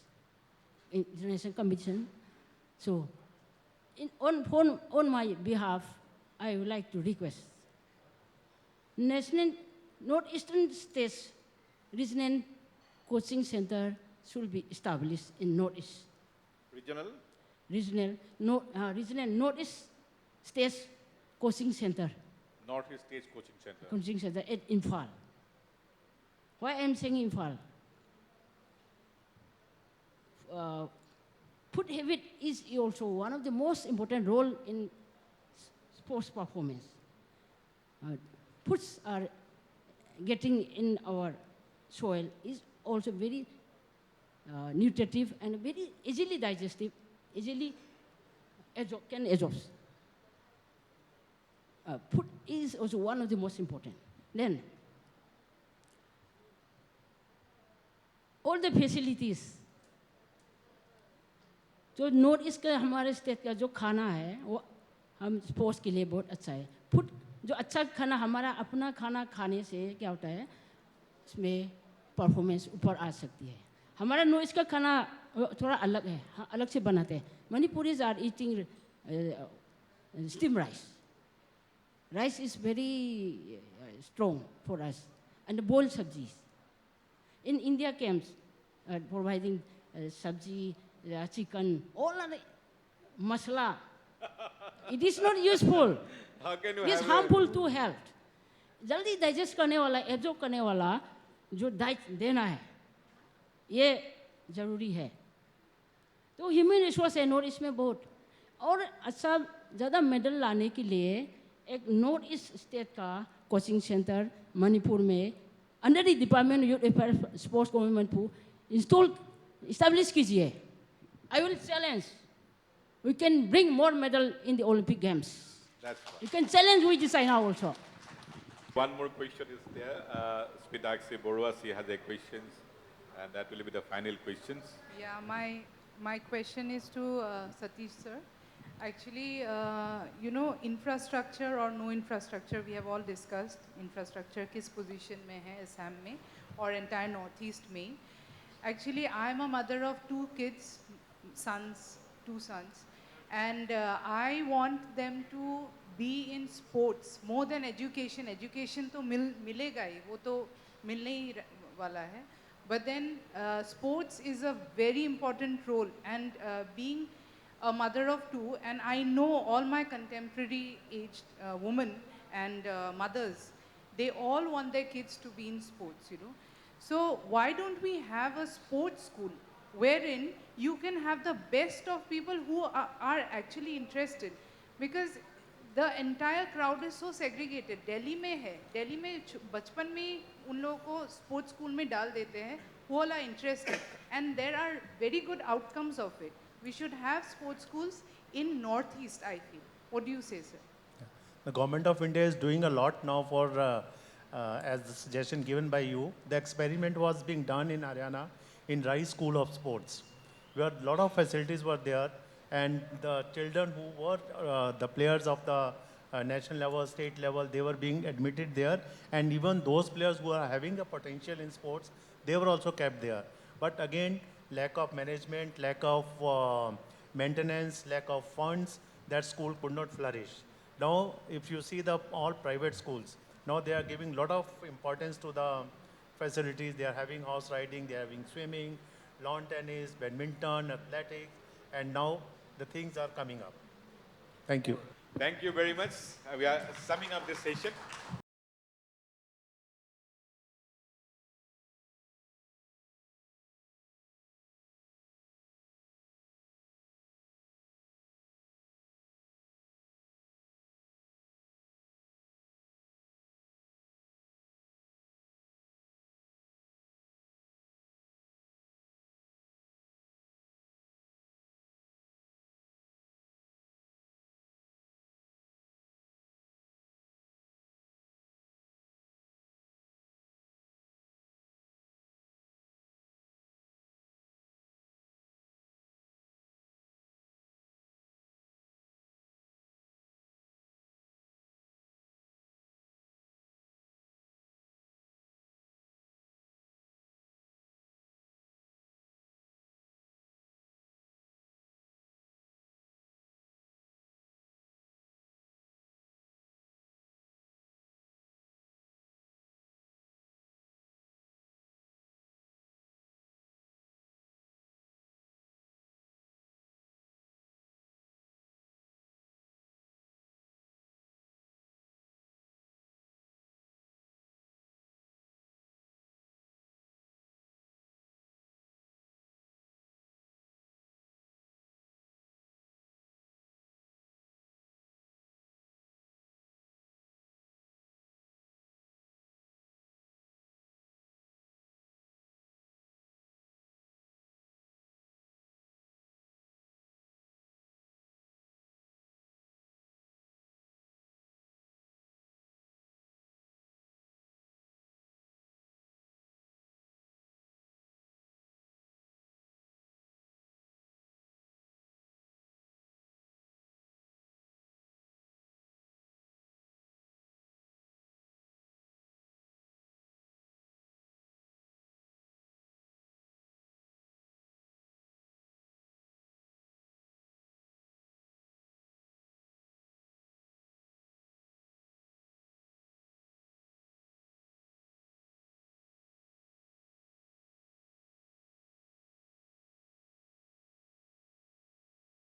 international competition. So, on my behalf, I would like to request National Northeastern States Regional Coaching Center should be established in Northeast. Regional Northeast States Coaching Center. Northeast States Coaching Center. Coaching Center at Imphal. Why I'm saying Imphal? Food habit is also one of the most important role in sports performance. Foods are getting in our soil is also very nutritive and very easily digestive, easily can absorb. Food is also one of the most important. Then, all the facilities, जो north east का हमारे state का जो खाना है वो हम sports के लिए बहुत अच्छा है फूड जो अच्छा खाना हमारा अपना खाना खाने से क्या होता है इसमें परफॉर्मेंस ऊपर आ सकती है हमारा नॉर्थ का खाना थोड़ा अलग है, अलग से बनाते हैं. Manipuris are eating steamed rice. Rice is very strong for us, and the boiled sabjis. In India camps, providing sabji, chicken, all of the masala. It is not useful. How can you It is have harmful to health. जल्दी digest करने वाला, absorb करने वाला जो diet देना है, ये जरूरी है. तो ह्यूमन रिसोर्स है नॉर्थ ईस्ट में बहुत. और अच्छा ज़्यादा मेडल लाने के लिए एक नॉर्थ ईस्ट स्टेट का कोचिंग सेंटर मणिपुर में under the department youth affair sports government को इस्टेब्लिश कीजिए. I will challenge. We can bring more medal in the Olympic Games. That's fine. You can challenge with China also. One more question is there. Spidakshi Borua, she has a question, and that will be the final questions. Yeah, my question is to Satish sir. Actually, you know, infrastructure or no infrastructure, we have all discussed. Infrastructure किस position में है Assam में और entire Northeast में. Actually, I am a mother of two kids, two sons, and I want them to be in sports more than education. Education तो मिलेगा ही, वो तो मिलने ही वाला है. But then sports is a very important role, and being a mother of two, and I know all my contemporary aged women and mothers, they all want their kids to be in sports, you know. So why don't we have a sports school wherein you can have the best of people who are actually interested? Because the entire crowd is so segregated. Delhi में है, Delhi में बचपन में उन लोगों को sports school में डाल देते हैं, who all are interested, and there are very good outcomes of it. We should have sports schools in Northeast, I feel. What do you say, sir? The government of India is doing a lot now for, as the suggestion given by you, the experiment was being done in Haryana in Rice School of Sports, where a lot of facilities were there, and the children who were the players of the national level, state level, they were being admitted there, and even those players who are having a potential in sports, they were also kept there. But again, lack of management, lack of maintenance, lack of funds, that school could not flourish. Now, if you see the all private schools, now they are giving a lot of importance to the facilities. They are having horse riding, they are having swimming, lawn tennis, badminton, athletics, and now the things are coming up. Thank you. Thank you very much. We are summing up this session.